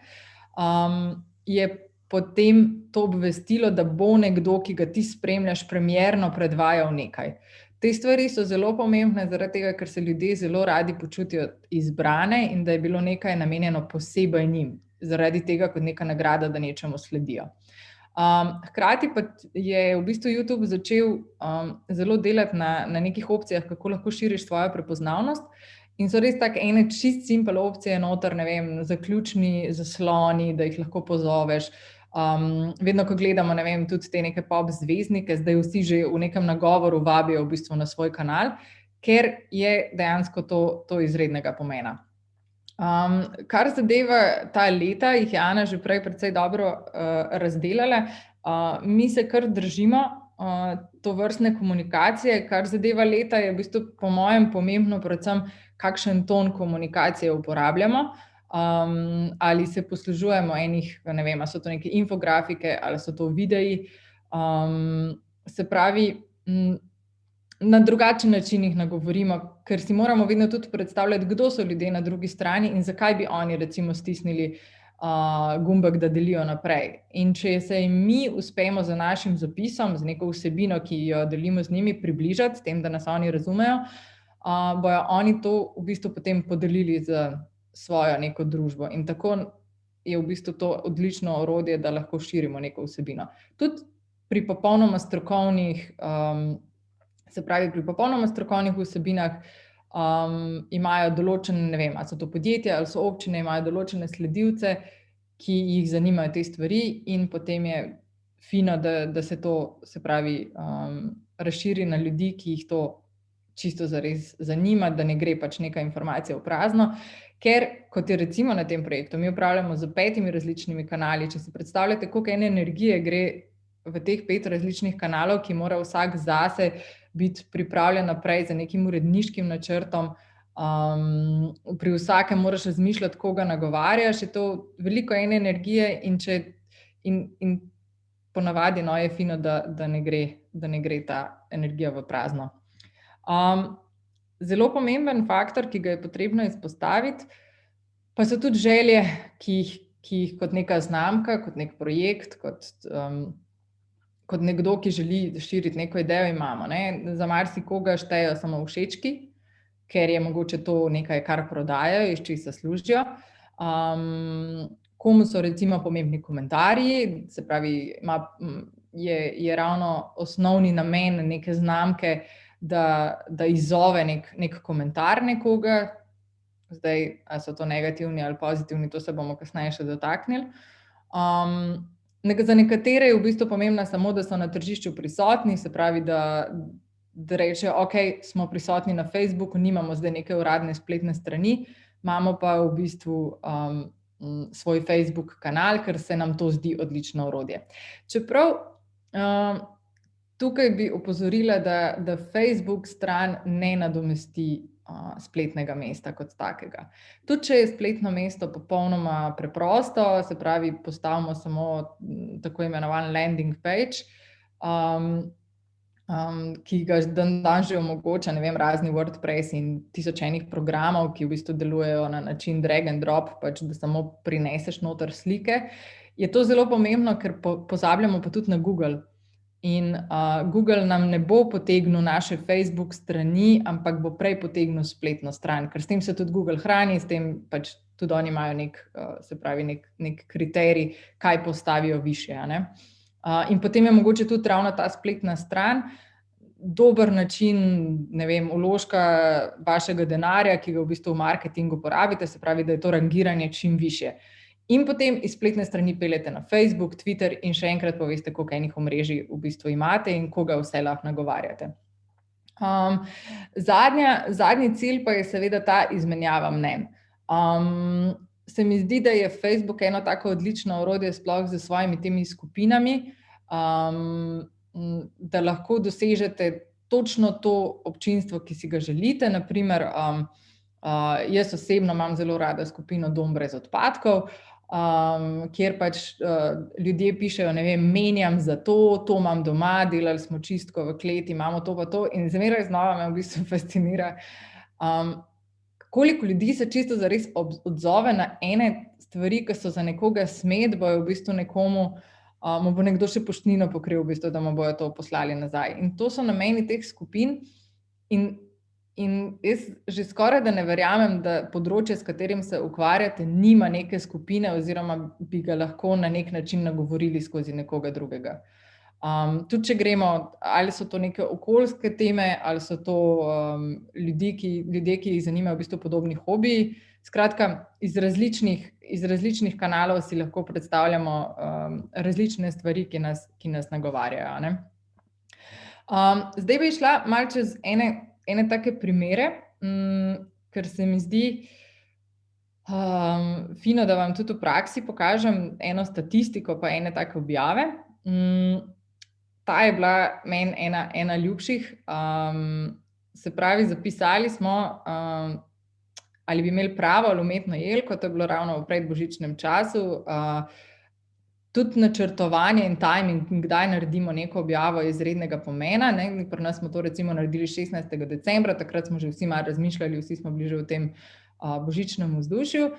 je potem to obvestilo, da bo nekdo, ki ga ti spremljaš, premierno predvajal nekaj. Te stvari so zelo pomembne, zaradi tega, ker se ljudje zelo radi počutijo izbrane in da je bilo nekaj namenjeno posebej njim, zaradi tega kot neka nagrada, da nečemu sledijo. Hkrati pa je v bistvu YouTube začel zelo delati na nekih opcijah, kako lahko širiš svojo prepoznavnost in so res take ene čist simple opcije noter, ne vem, zaključni zasloni, da jih lahko pozoveš. Vedno, ko gledamo, ne vem, tudi te neke pop zvezdnike, zdaj vsi že v nekem nagovoru vabijo v bistvu na svoj kanal, ker je dejansko to izrednega pomena. Kar zadeva ta leta, jih je Ana že prej precej dobro razdelala. Mi se kar držimo tovrstne komunikacije, kar zadeva leta, je v bistvu po mojem pomembno predvsem, kakšen ton komunikacije uporabljamo. Ali se poslužujemo enih, ne vem, ali so to neke infografike, ali so to videi. Se pravi, na drugačen način jih nagovorimo, ker si moramo vedno tudi predstavljati, kdo so ljudje na drugi strani in zakaj bi oni recimo stisnili gumbek, da delijo naprej. In če se jim mi uspemo z našim zapisom, z neko vsebino, ki jo delimo z njimi, približati, s tem, da nas oni razumejo, bojo oni to v bistvu potem podelili z svojo neko družbo. In tako je v bistvu to odlično orodje, da lahko širimo neko vsebino. Tudi pri popolnoma strokovnih, pri popolnoma strokovnih vsebinah imajo določene, ne vem, ali so to podjetja, ali so občine, imajo določene sledilce, ki jih zanimajo te stvari in potem je fino, da se to, se pravi, razširi na ljudi, ki jih to čisto zares zanima, da ne gre pač neka informacija v prazno. Ker, kot je recimo na tem projektu, mi upravljamo z 5 različnimi kanali. Če si predstavljate, koliko ene energije gre v teh 5 različnih kanalov, ki mora vsak zase biti pripravljen naprej za nekim uredniškim načrtom, pri vsakem moraš razmišljati, koga nagovarjaš, je to veliko ene energije in ponavadi je fino, da ne gre ta energija v prazno. Zelo pomemben faktor, ki ga je potrebno izpostaviti, pa so tudi želje, ki jih kot neka znamka, kot nek projekt, kot nekdo, ki želi širiti neko idejo, imamo. Za marsikoga štejejo samo všečki, ker je mogoče to nekaj, kar prodajajo, iz česa služijo. Komu so recimo pomembni komentarji, se pravi, je ravno osnovni namen neke znamke, da izzove nek komentar nekoga. Zdaj, ali so to negativni ali pozitivni, to se bomo kasneje še dotaknili. Za nekatere je v bistvu pomembno samo, da so na tržišču prisotni, se pravi, da rečejo, ok, smo prisotni na Facebooku, nimamo zdaj neke uradne spletne strani, imamo pa v bistvu svoj Facebook kanal, ker se nam to zdi odlično orodje. Čeprav tukaj bi opozorila, da Facebook stran ne nadomesti spletnega mesta kot takega. Tudi če je spletno mesto popolnoma preprosto, se pravi, postavimo samo tako imenovan landing page, ki ga dan že omogoča, ne vem, razni WordPress in 1000 enih programov, ki v bistvu delujejo na način drag and drop, pač da samo prineseš noter slike. Je to zelo pomembno, ker pozabljamo pa tudi na Google. In Google nam ne bo potegnil naše Facebook strani, ampak bo prej potegnil spletno stran, ker s tem se tudi Google hrani, s tem pač tudi oni imajo nek kriterij, kaj postavijo višje. In potem je mogoče tudi ravno ta spletna stran dober način, ne vem, vložka vašega denarja, ki ga v bistvu v marketingu porabite, se pravi, da je to rangiranje čim višje. In potem iz spletne strani peljete na Facebook, Twitter in še enkrat poveste, koliko enih omrežij v bistvu imate in koga vse lahko nagovarjate. Zadnji cilj pa je seveda ta izmenjava mnenj. Se mi zdi, da je Facebook eno tako odlično orodje sploh z svojimi temi skupinami, da lahko dosežete točno to občinstvo, ki si ga želite. Naprimer, Jaz osebno imam zelo rada skupino Dom brez odpadkov, kjer pač ljudje pišejo, ne vem, menjam za to imam doma, delali smo čistko v kleti, imamo to pa to in zmeraj znova me v bistvu fascinira, koliko ljudi se čisto zares odzove na ene stvari, ki so za nekoga smet, bojo v bistvu nekomu, mu bo nekdo še poštnino pokril, v bistvu, da mu bojo to poslali nazaj. In to so nameni teh skupin in jaz že skoraj da ne verjamem, da področje, s katerim se ukvarjate, nima neke skupine oziroma bi ga lahko na nek način nagovorili skozi nekoga drugega. Tudi če gremo, ali so to neke okoljske teme, ali so to ljudje, ki jih zanimajo v bistvu podobni hobiji. Skratka, iz različnih kanalov si lahko predstavljamo različne stvari, ki nas nagovarjajo, ne? Zdaj bi šla malo čez ene take primere, ker se mi zdi fino, da vam tudi v praksi pokažem eno statistiko pa ene take objave. Ta je bila meni ena ljubših. Se pravi, zapisali smo, ali bi imeli pravo ali umetno jelko, to je bilo ravno v predbožičnem času. Tudi načrtovanje in timing, kdaj naredimo neko objavo, je izrednega pomena, ne? Pri nas smo to recimo naredili 16. decembra, takrat smo že vsi malo razmišljali, vsi smo bili že v tem božičnem vzdušju.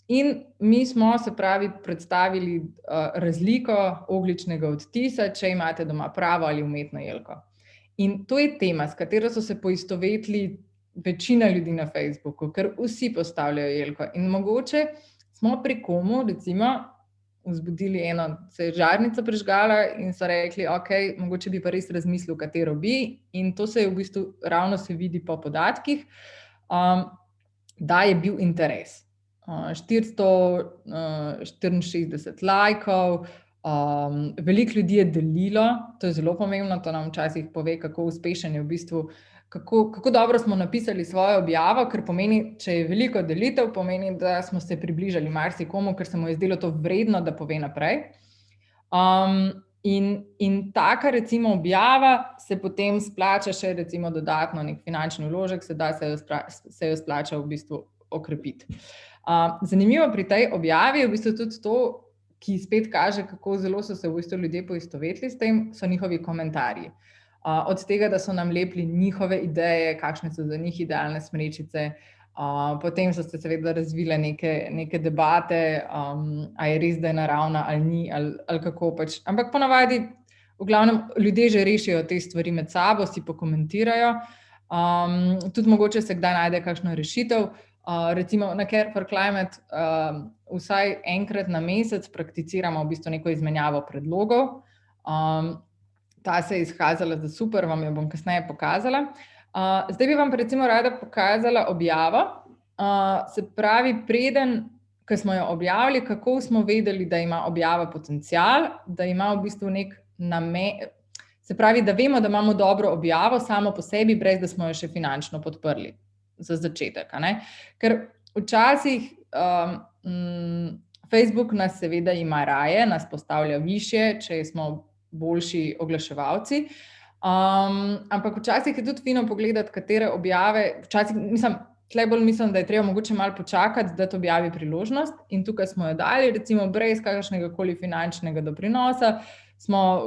In mi smo, se pravi, predstavili razliko ogljičnega odtisa, če imate doma pravo ali umetno jelko. In to je tema, s katero so se poistovetili večina ljudi na Facebooku, ker vsi postavljajo jelko. In mogoče smo pri komu, recimo, vzbudili se je žarnica prižgala in so rekli, okej, mogoče bi pa res razmislil, katero bi. In to se je v bistvu, ravno se vidi po podatkih, da je bil interes. 464 lajkov, veliko ljudi je delilo, to je zelo pomembno, to nam včasih pove, kako uspešen je v bistvu, kako dobro smo napisali svojo objavo, ker pomeni, če je veliko delitev, pomeni, da smo se približali marsikomu, ker se mu je zdelo to vredno, da pove naprej. In taka recimo objava se potem splača še recimo dodatno nek finančni vložek, sedaj se jo splača v bistvu okrepiti. Zanimivo pri tej objavi je v bistvu tudi to, ki spet kaže, kako zelo so se v bistvu ljudje poistovetili s tem, so njihovi komentarji. Od tega, da so nam lepili njihove ideje, kakšne so za njih idealne smrečice, potem so se seveda razvile neke debate, a je res, da je naravna ali ni, ali kako pač. Ampak ponavadi, v glavnem, ljudje že rešijo te stvari med sabo, si pokomentirajo, tudi mogoče se kdaj najde kakšno rešitev. Recimo na Care for Climate vsaj enkrat na mesec prakticiramo v bistvu neko izmenjavo predlogov. Ta se je izkazala za super, vam jo bom kasneje pokazala. Zdaj bi vam recimo rada pokazala objavo. Se pravi, preden, ko smo jo objavili, kako smo vedeli, da ima objava potencial, da ima v bistvu nek namen, se pravi, da vemo, da imamo dobro objavo samo po sebi, brez da smo jo še finančno podprli za začetek, a ne? Ker včasih Facebook nas seveda ima raje, nas postavlja višje, če smo boljši oglaševalci, ampak včasih je tudi fino pogledati, katere objave, tle bolj mislim, da je treba mogoče malo počakati, da to objavi priložnost, in tukaj smo jo dali, recimo brez kakršnega koli finančnega doprinosa,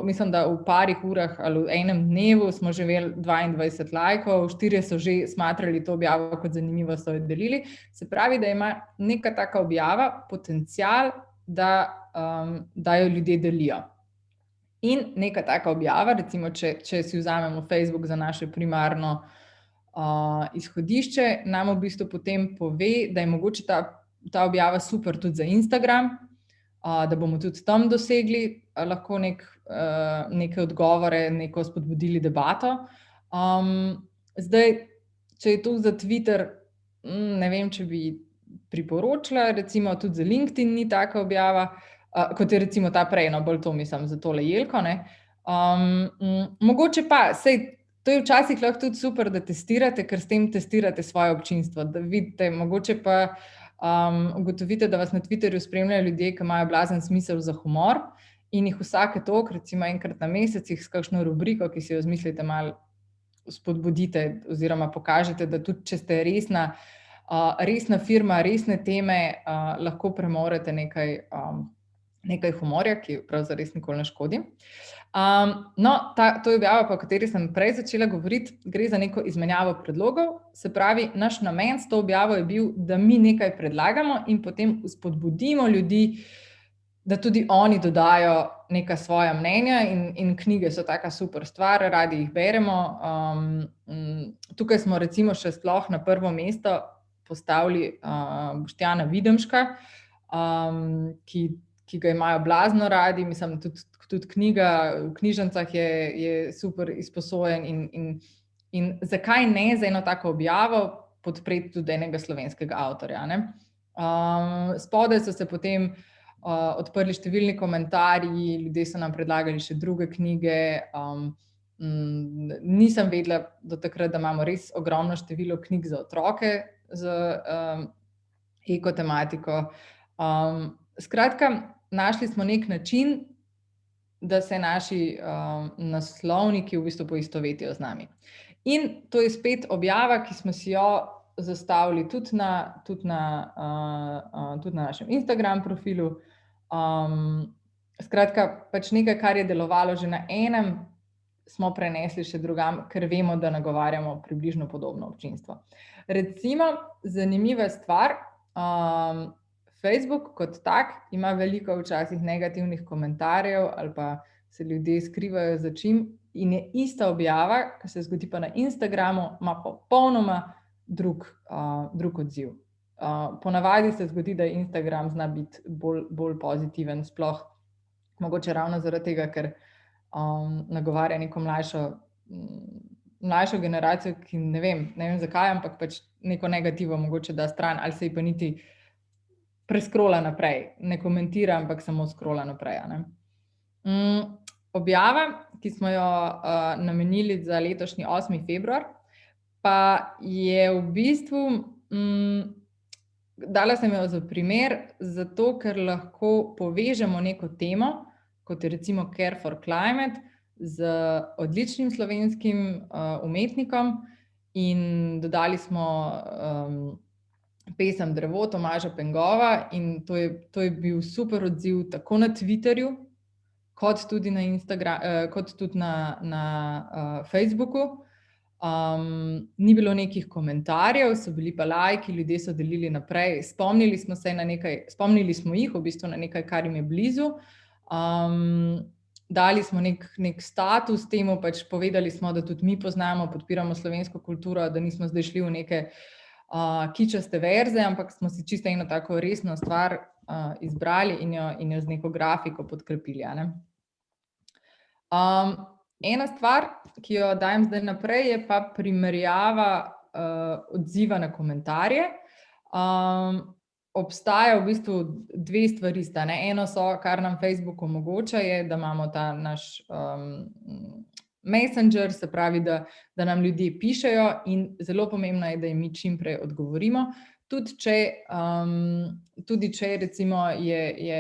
mislim, da v parih urah ali v enem dnevu smo že imeli 22 lajkov, 4 so že smatrali to objavo kot zanimivo, so jo delili. Se pravi, da ima neka taka objava potencial, da jo ljudje delijo. In neka taka objava, recimo, če si vzamemo Facebook za naše primarno izhodišče, nam v bistvu potem pove, da je mogoče ta objava super tudi za Instagram, da bomo tudi tam dosegli lahko neke odgovore, neko spodbudili debato. Zdaj, če je to za Twitter, ne vem, če bi priporočila, recimo tudi za LinkedIn ni taka objava, kot je recimo ta prej, no bolj to mislim za tole jelko, ne. Mogoče pa, sej to je včasih lahko tudi super, da testirate, ker s tem testirate svoje občinstvo, da vidite, mogoče pa ugotovite, da vas na Twitterju spremljajo ljudje, ki imajo blazen smisel za humor in jih vsake toliko, recimo enkrat na mesec, s kakšno rubriko, ki si jo izmislite, malo spodbudite oziroma pokažete, da tudi če ste resna resna firma, resne teme, lahko premorete nekaj humorja, ki pravzaprav res nikoli ne škodi. To je objava, o kateri sem prej začela govoriti, gre za neko izmenjavo predlogov. Se pravi, naš namen s to objavo je bil, da mi nekaj predlagamo in potem spodbudimo ljudi, da tudi oni dodajo neka svoja mnenja in knjige so taka super stvar, radi jih beremo. Tukaj smo recimo še sploh na prvo mesto postavili Boštjana Videmška, ki ga imajo blazno radi, mislim, tudi knjiga v knjižnicah je super izposojen in zakaj ne za eno tako objavo podpreti tudi enega slovenskega avtorja, ne? Spodaj so se potem odprli številni komentarji, ljudje so nam predlagali še druge knjige. Nisem vedela do takrat, da imamo res ogromno število knjig za otroke z ekotematiko. Skratka, našli smo nek način, da se naši naslovniki v bistvu poistovetijo z nami. In to je spet objava, ki smo si jo zastavili tudi na našem Instagram profilu. Skratka, pač nekaj, kar je delovalo že na enem, smo prenesli še drugam, ker vemo, da nagovarjamo približno podobno občinstvo. Recimo, zanimiva stvar, Facebook kot tak ima veliko včasih negativnih komentarjev ali pa se ljudje skrivajo za čim in je ista objava, ki se zgodi pa na Instagramu, ima popolnoma drug odziv. Ponavadi se zgodi, da Instagram zna biti bolj pozitiven, sploh mogoče ravno zaradi tega, ker nagovarja neko mlajšo generacijo, ki ne vem zakaj, ampak pač neko negativo mogoče da stran ali se ji pa niti preskrola naprej, ne komentira, ampak samo skrola naprej, ne. Objava, ki smo jo namenili za letošnji 8. februar, pa je v bistvu, dala sem jo za primer, zato ker lahko povežemo neko temo, kot je recimo Care for Climate, z odličnim slovenskim umetnikom in dodali smo pesem Drevo Tomaža Pengova in to je bil super odziv tako na Twitterju, kot tudi na kot tudi na Facebooku. Ni bilo nekih komentarjev, so bili pa lajki, ljudje so delili naprej, spomnili smo jih v bistvu na nekaj, kar jim je blizu. Dali smo nek status temu, pač povedali smo, da tudi mi poznamo, podpiramo slovensko kulturo, da nismo zdaj šli v neke kičaste verze, ampak smo si čisto eno tako resno stvar izbrali in jo z neko grafiko podkrepili, a ne. Ena stvar, ki jo dajem zdaj naprej, je pa primerjava odziva na komentarje. Obstaja v bistvu dve stvari sta, ne. Eno so, kar nam Facebook omogoča, je, da imamo ta naš Messenger, se pravi, da nam ljudje pišejo in zelo pomembno je, da jim mi čim prej odgovorimo. Tudi če recimo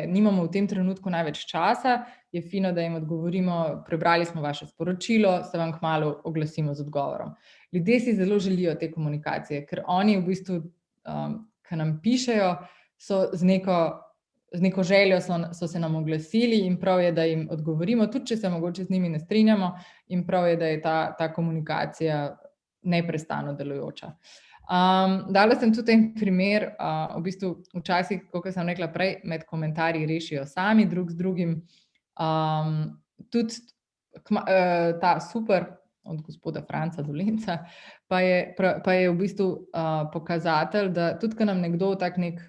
nimamo v tem trenutku največ časa, je fino, da jim odgovorimo, prebrali smo vaše sporočilo, se vam kmalu oglasimo z odgovorom. Ljudje si zelo želijo te komunikacije, ker oni v bistvu, ki nam pišejo, so z neko željo so se nam oglasili in prav je, da jim odgovorimo, tudi če se mogoče z njimi ne strinjamo, in prav je, da je ta komunikacija neprestano delujoča. Dala sem tudi en primer, v bistvu včasih, kot sem rekla prej, med komentarji rešijo sami drug z drugim. Tudi ta super od gospoda Franca Dolenca pa je v bistvu pokazatelj, da tudi, ko nam nekdo tak nek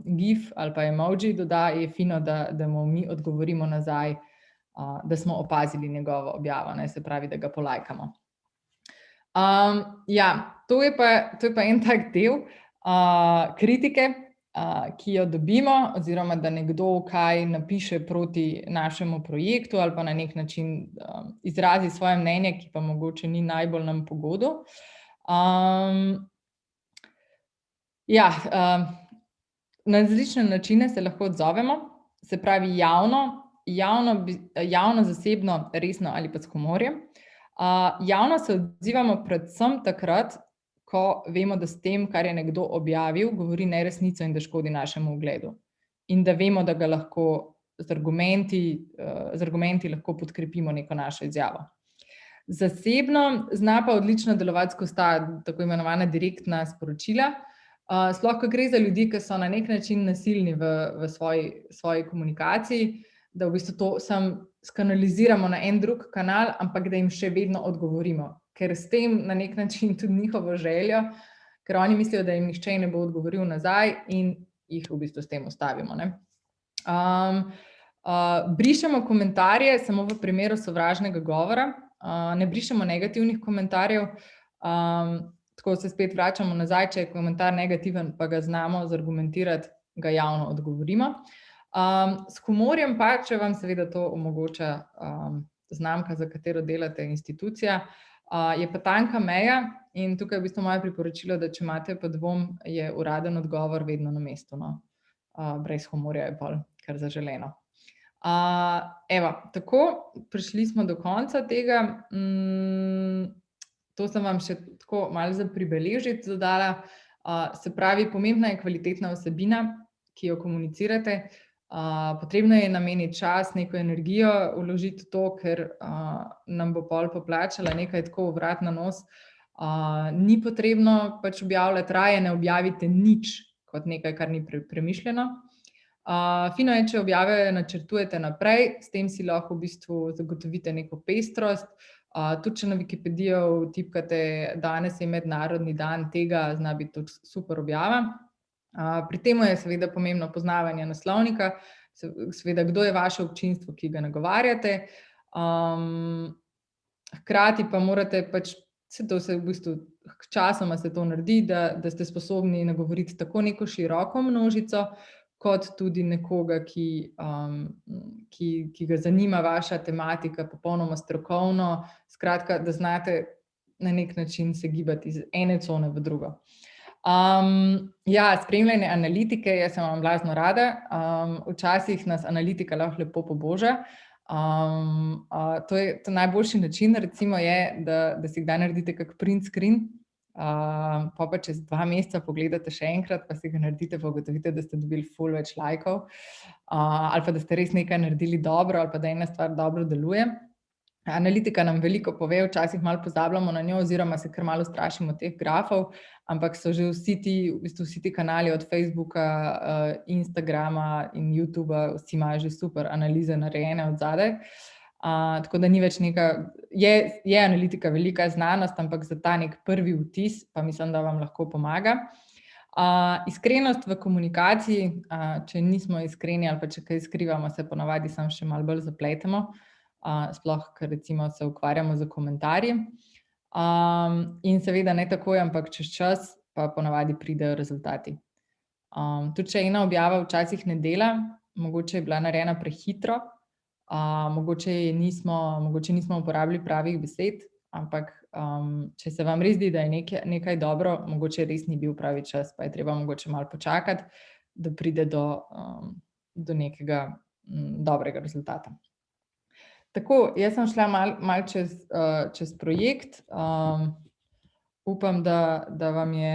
gif ali pa emoji doda, je fino, da mu mi odgovorimo nazaj, da smo opazili njegovo objavo, ne, se pravi, da ga polajkamo. To je pa en tak del kritike, ki jo dobimo, oziroma da nekdo kaj napiše proti našemu projektu ali pa na nek način izrazi svoje mnenje, ki pa mogoče ni najbolj nam po godu. Na različne načine se lahko odzovemo, se pravi javno, zasebno, resno ali pa s humorjem. Javno se odzivamo predvsem takrat, ko vemo, da s tem, kar je nekdo objavil, govori neresnico in da škodi našemu ugledu. In da vemo, da ga lahko z argumenti lahko podkrepimo neko našo izjavo. Zasebno zna pa odlično delovati skozi ta tako imenovana direktna sporočila. Sploh, ko gre za ljudi, ki so na nek način nasilni v svoji komunikaciji, da v bistvu to skanaliziramo na en drug kanal, ampak da jim še vedno odgovorimo. Ker s tem na nek način tudi njihovo željo, ker oni mislijo, da jim nihče ne bo odgovoril nazaj in jih v bistvu s tem ustavimo, ne. Brišemo komentarje samo v primeru sovražnega govora, ne brišemo negativnih komentarjev, tako se spet vračamo nazaj, če je komentar negativen, pa ga znamo zargumentirati, ga javno odgovorimo. S humorjem pa, če vam seveda to omogoča znamka, za katero delate, institucija, je pa tanka meja in tukaj je v bistvu moje priporočilo, da če imate pa dvom, je uraden odgovor vedno na mestu, no. Brez humorja je pol kar zaželeno. Evo, tako, prišli smo do konca tega. To sem vam še tako malo za pribeležiti dodala. Se pravi, pomembna je kvalitetna vsebina, ki jo komunicirate. Potrebno je nameniti čas, neko energijo vložiti v to, ker nam bo pol poplačala nekaj tako v vrat na nos. Ni potrebno pač objavljati, raje ne objavite nič kot nekaj, kar ni premišljeno. Fino je, če objave načrtujete naprej, s tem si lahko v bistvu zagotovite neko pestrost. Tudi če na Wikipedijo vtipkate, danes je mednarodni dan tega, zna biti tudi super objava. Pri tem je seveda pomembno poznavanje naslovnika, seveda kdo je vaše občinstvo, ki ga nagovarjate. Hkrati pa morate pač, to se v bistvu časoma se to naredi, da ste sposobni nagovoriti tako neko široko množico, kot tudi nekoga, ki ga zanima vaša tematika, popolnoma strokovno, skratka, da znate na nek način se gibati iz ene cone v drugo. Spremljanje analitike, jaz sem vam blazno rada, včasih nas analitika lahko lepo poboža. To je najboljši način, recimo je, da si kdaj naredite kak print screen, pa čez 2 meseca pogledate še enkrat, pa si ga naredite, pa ugotovite, da ste dobili ful več lajkov, ali pa da ste res nekaj naredili dobro, ali pa da ena stvar dobro deluje. Analitika nam veliko pove, včasih malo pozabljamo na njo, oziroma se kar malo strašimo teh grafov, ampak so že vsi ti kanali od Facebooka, Instagrama in YouTubea, vsi imajo že super analize narejene od zadaj. Tako da ni več je analitika velika znanost, ampak za ta nek prvi vtis pa mislim, da vam lahko pomaga. Iskrenost v komunikaciji, če nismo iskreni ali pa če kaj skrivamo, se ponavadi samo še malo bolj zapletemo, sploh, ker recimo se ukvarjamo z komentarji. In seveda ne takoj, ampak čez čas pa ponavadi pridejo rezultati. Tudi če ena objava včasih ne dela, mogoče je bila narejena prehitro, mogoče nismo uporabili pravih besed, ampak če se vam res zdi, da je nekaj dobro, mogoče res ni bil pravi čas, pa je treba mogoče malo počakati, da pride do nekega dobrega rezultata. Tako, jaz sem šla malo čez projekt. Upam, da vam je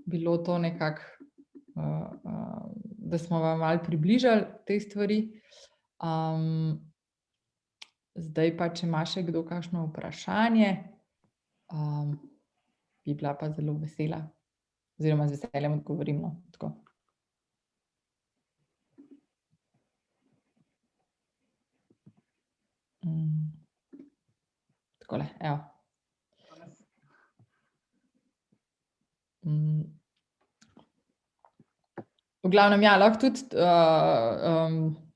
bilo to nekako, da smo vam malo približali te stvari. Zdaj pa, če ima še kdo kakšno vprašanje, bi bila pa zelo vesela, oziroma z veseljem odgovorim, no, tako. Takole, evo. V glavnem, lahko tudi,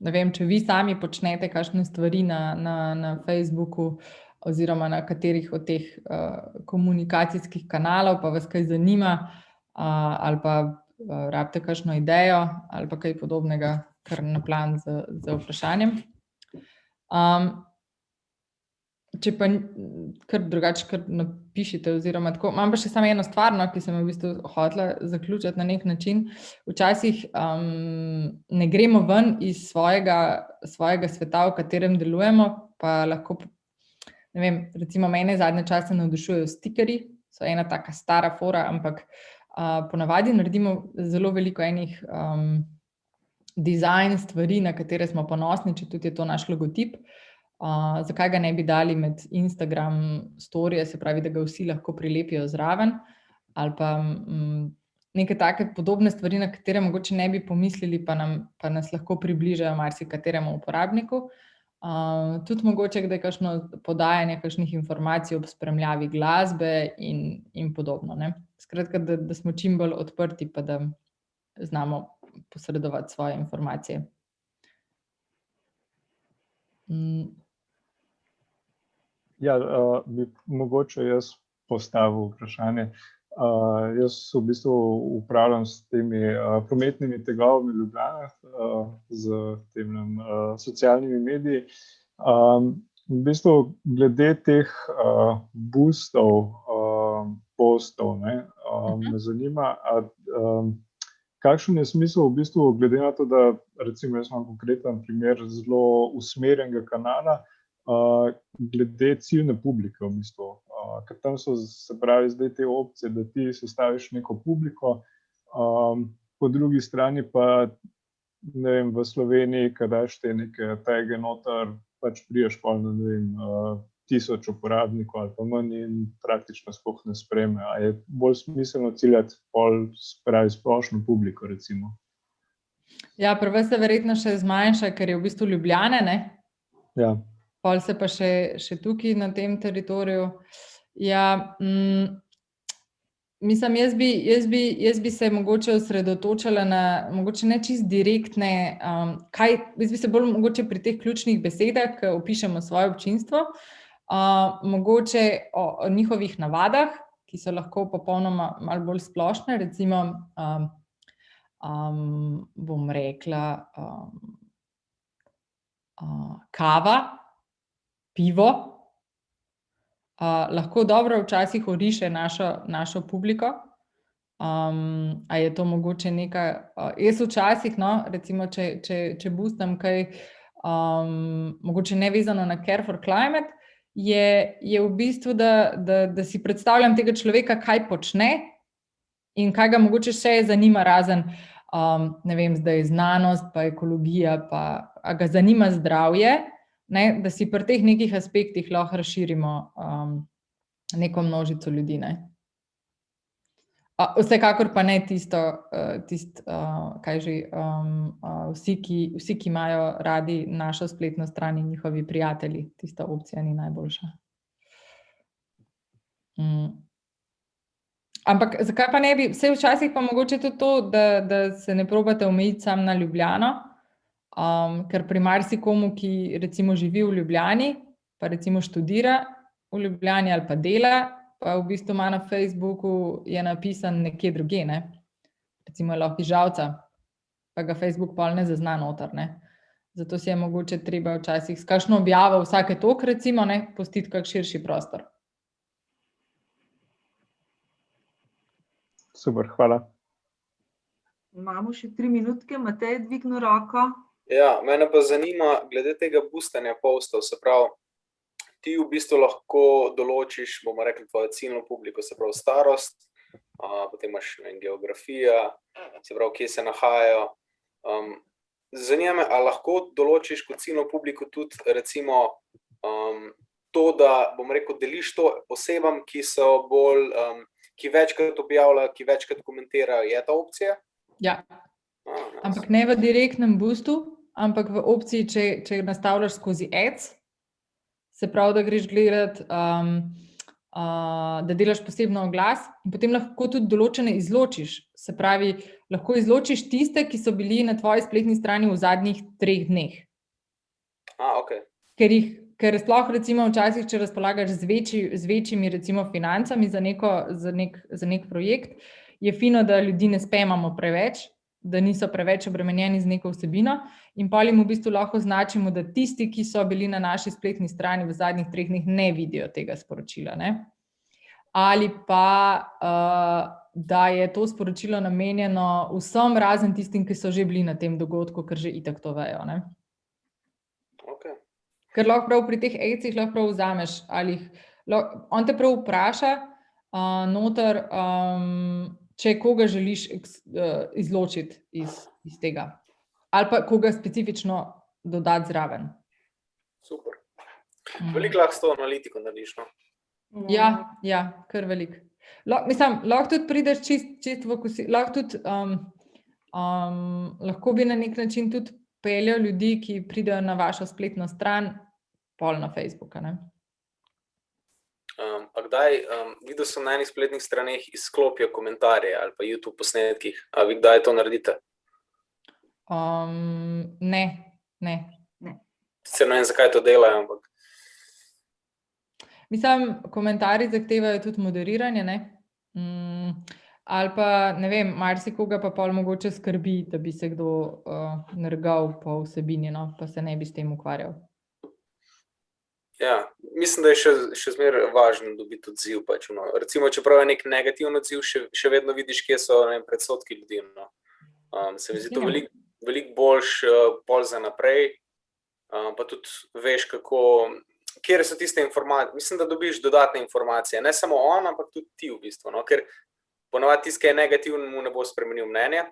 ne vem, če vi sami počnete kakšne stvari na Facebooku oziroma na katerih od teh komunikacijskih kanalov, pa vas kaj zanima, ali pa rabite kakšno idejo ali pa kaj podobnega, kar na plan z vprašanjem. Če pa kar drugače kar napišite oziroma tako, imam pa še samo eno stvar, ki sem v bistvu hotela zaključiti na nek način. Včasih ne gremo ven iz svojega sveta, v katerem delujemo, pa lahko ne vem, recimo mene zadnje čase navdušujejo stikerji, so ena taka stara fora, ampak ponavadi naredimo zelo veliko enih dizajn stvari, na katere smo ponosni, če tudi je to naš logotip. Zakaj ga ne bi dali med Instagram storije, se pravi, da ga vsi lahko prilepijo zraven, ali pa neke take podobne stvari, na katere mogoče ne bi pomislili, pa nas lahko približajo marsikateremu uporabniku. Tudi mogoče, da je kakšno podajanje kakšnih informacij ob spremljavi glasbe in podobno, ne. Skratka, da smo čim bolj odprti, pa da znamo posredovati svoje informacije. Ja, bi mogoče jaz postavil vprašanje. Jaz v bistvu upravljam s temi prometnimi tegavami v Ljubljani, z temi socialnimi mediji. V bistvu glede teh boostov, postov, ne, me zanima, kakšen je smisel v bistvu, glede na to, da recimo jaz imam konkreten primer zelo usmerjenega kanala, glede ciljne publike v bistvu. Ker tam so, se pravi, zdaj te opcije, da ti sestaviš neko publiko, po drugi strani pa, ne vem, v Sloveniji, ko daš te neke tage noter, pač priješ pol na, ne vem, 1000 uporabnikov ali pa manj in praktično sploh ne sprejme. A je bolj smiselno ciljati pol, spravi, splošno publiko, recimo? Ja, prvo se verjetno še zmanjša, ker je v bistvu Ljubljana, ne? Ja. Pol se pa še tukaj na tem teritoriju. Ja, mislim, jaz bi se mogoče osredotočala na, mogoče ne čisto direktne, jaz bi se bolj mogoče pri teh ključnih besedah, ko opišemo svoje občinstvo, mogoče o njihovih navadah, ki so lahko popolnoma malo bolj splošne, recimo, bom rekla, kava, pivo, lahko dobro včasih oriše našo publiko. A je to mogoče neka, jaz včasih, no, recimo, če boostam kaj, mogoče nevezano na Care for Climate, je v bistvu, da si predstavljam tega človeka, kaj počne in kaj ga mogoče še zanima, razen, ne vem, zdaj znanost pa ekologija, pa a ga zanima zdravje, ne, da si pri teh nekih aspektih lahko razširimo neko množico ljudi, ne. Vsekakor pa ne tisto, kaj že, vsi, ki imajo radi našo spletno stran in njihovi prijatelji, tista opcija ni najboljša. Ampak zakaj pa ne bi, saj včasih pa mogoče tudi to, da se ne probate omejiti samo na Ljubljano, ker pri marsikomu, ki recimo živi v Ljubljani, pa recimo študira v Ljubljani ali pa dela, pa v bistvu ima na Facebooku je napisan nekje drugje, ne. Recimo je lahko iz Žalca, pa ga Facebook pol ne zazna noter, ne. Zato si je mogoče treba včasih s kakšno objavo vsake toliko, recimo, ne, pustiti kak širši prostor. Super, hvala. Imamo še 3 minutke, Matej je dvignil roko. Ja, mene pa zanima, glede tega boostanja postov, se pravi, ti v bistvu lahko določiš, bomo rekli, tvojo ciljno publiko, se pravi starost, potem imaš geografija, se pravi, kje se nahajajo. Zanima me, a lahko določiš kot ciljno publiko tudi recimo to, da, bom rekel, deliš to osebam, ki so bolj, ki večkrat objavljajo, ki večkrat komentirajo, je ta opcija? Ja. Ampak ne v direktnem boostu, ampak v opciji, če nastavljaš skozi ads, se pravi, da greš gledat, da delaš posebno oglas in potem lahko tudi določene izločiš. Se pravi, lahko izločiš tiste, ki so bili na tvoji spletni strani v zadnjih 3 dneh. Okej. Ker sploh recimo včasih, če razpolagaš z večjimi recimo financami za nek projekt, je fino, da ljudi ne spamamo preveč, da niso preveč obremenjeni z neko vsebino in pol jim v bistvu lahko označimo, da tisti, ki so bili na naši spletni strani v zadnjih 3 dneh, ne vidijo tega sporočila, ne. Ali pa, da je to sporočilo namenjeno vsem, razen tistim, ki so že bili na tem dogodku, ker že itak to vejo, ne. Okej. Ker lahko prav pri teh adsih lahko prav vzameš, ali on te prav vpraša noter, če koga želiš izločiti iz tega, ali pa koga specifično dodati zraven. Super. Veliko lahko s to analitiko narediš, no? Ja, kar veliko. Lahko tudi prideš čist v kosi, lahko tudi, lahko bi na nek način tudi peljal ljudi, ki pridejo na vašo spletno stran, pol na Facebooka, ne? A kdaj, videl sem na enih spletnih straneh izklopijo komentarje ali pa YouTube posnetkih, a vi kdaj to naredite? Ne. Sicer ne vem, zakaj to delajo, ampak Komentarji zahtevajo tudi moderiranje, ne? Ali pa, ne vem, marsikoga pa pol mogoče skrbi, da bi se kdo nergal po vsebini, no, pa se ne bi s tem ukvarjal. ja, mislim, da je še zmeraj važno dobiti odziv, pač, no. Recimo, čeprav je nek negativen odziv, še vedno vidiš, kje so, ne vem, predsodki ljudi, no. Se mi zdi to veliko boljš pol za naprej, pa tudi veš, kjer so tiste informacije, mislim, da dobiš dodatne informacije, ne samo on, ampak tudi ti v bistvu, no, ker ponovadi tisti, ki je negativen, mu ne bo spremenil mnenje,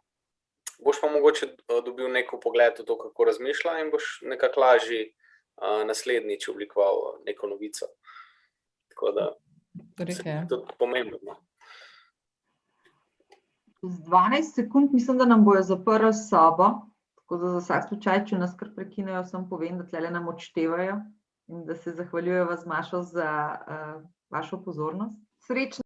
boš pa mogoče dobil neko pogled v to, kako razmišlja in boš nekako lažji naslednjič oblikoval neko novico. Tako da se mi to pomembno, no. Z 12 sekund mislim, da nam bojo zaprli sobo, tako da za vsak slučaj, če nas kar prekinejo, sem povem, da tlele nam odštevajo in da se zahvaljujeva z Mašo za vašo pozornost. Srečno!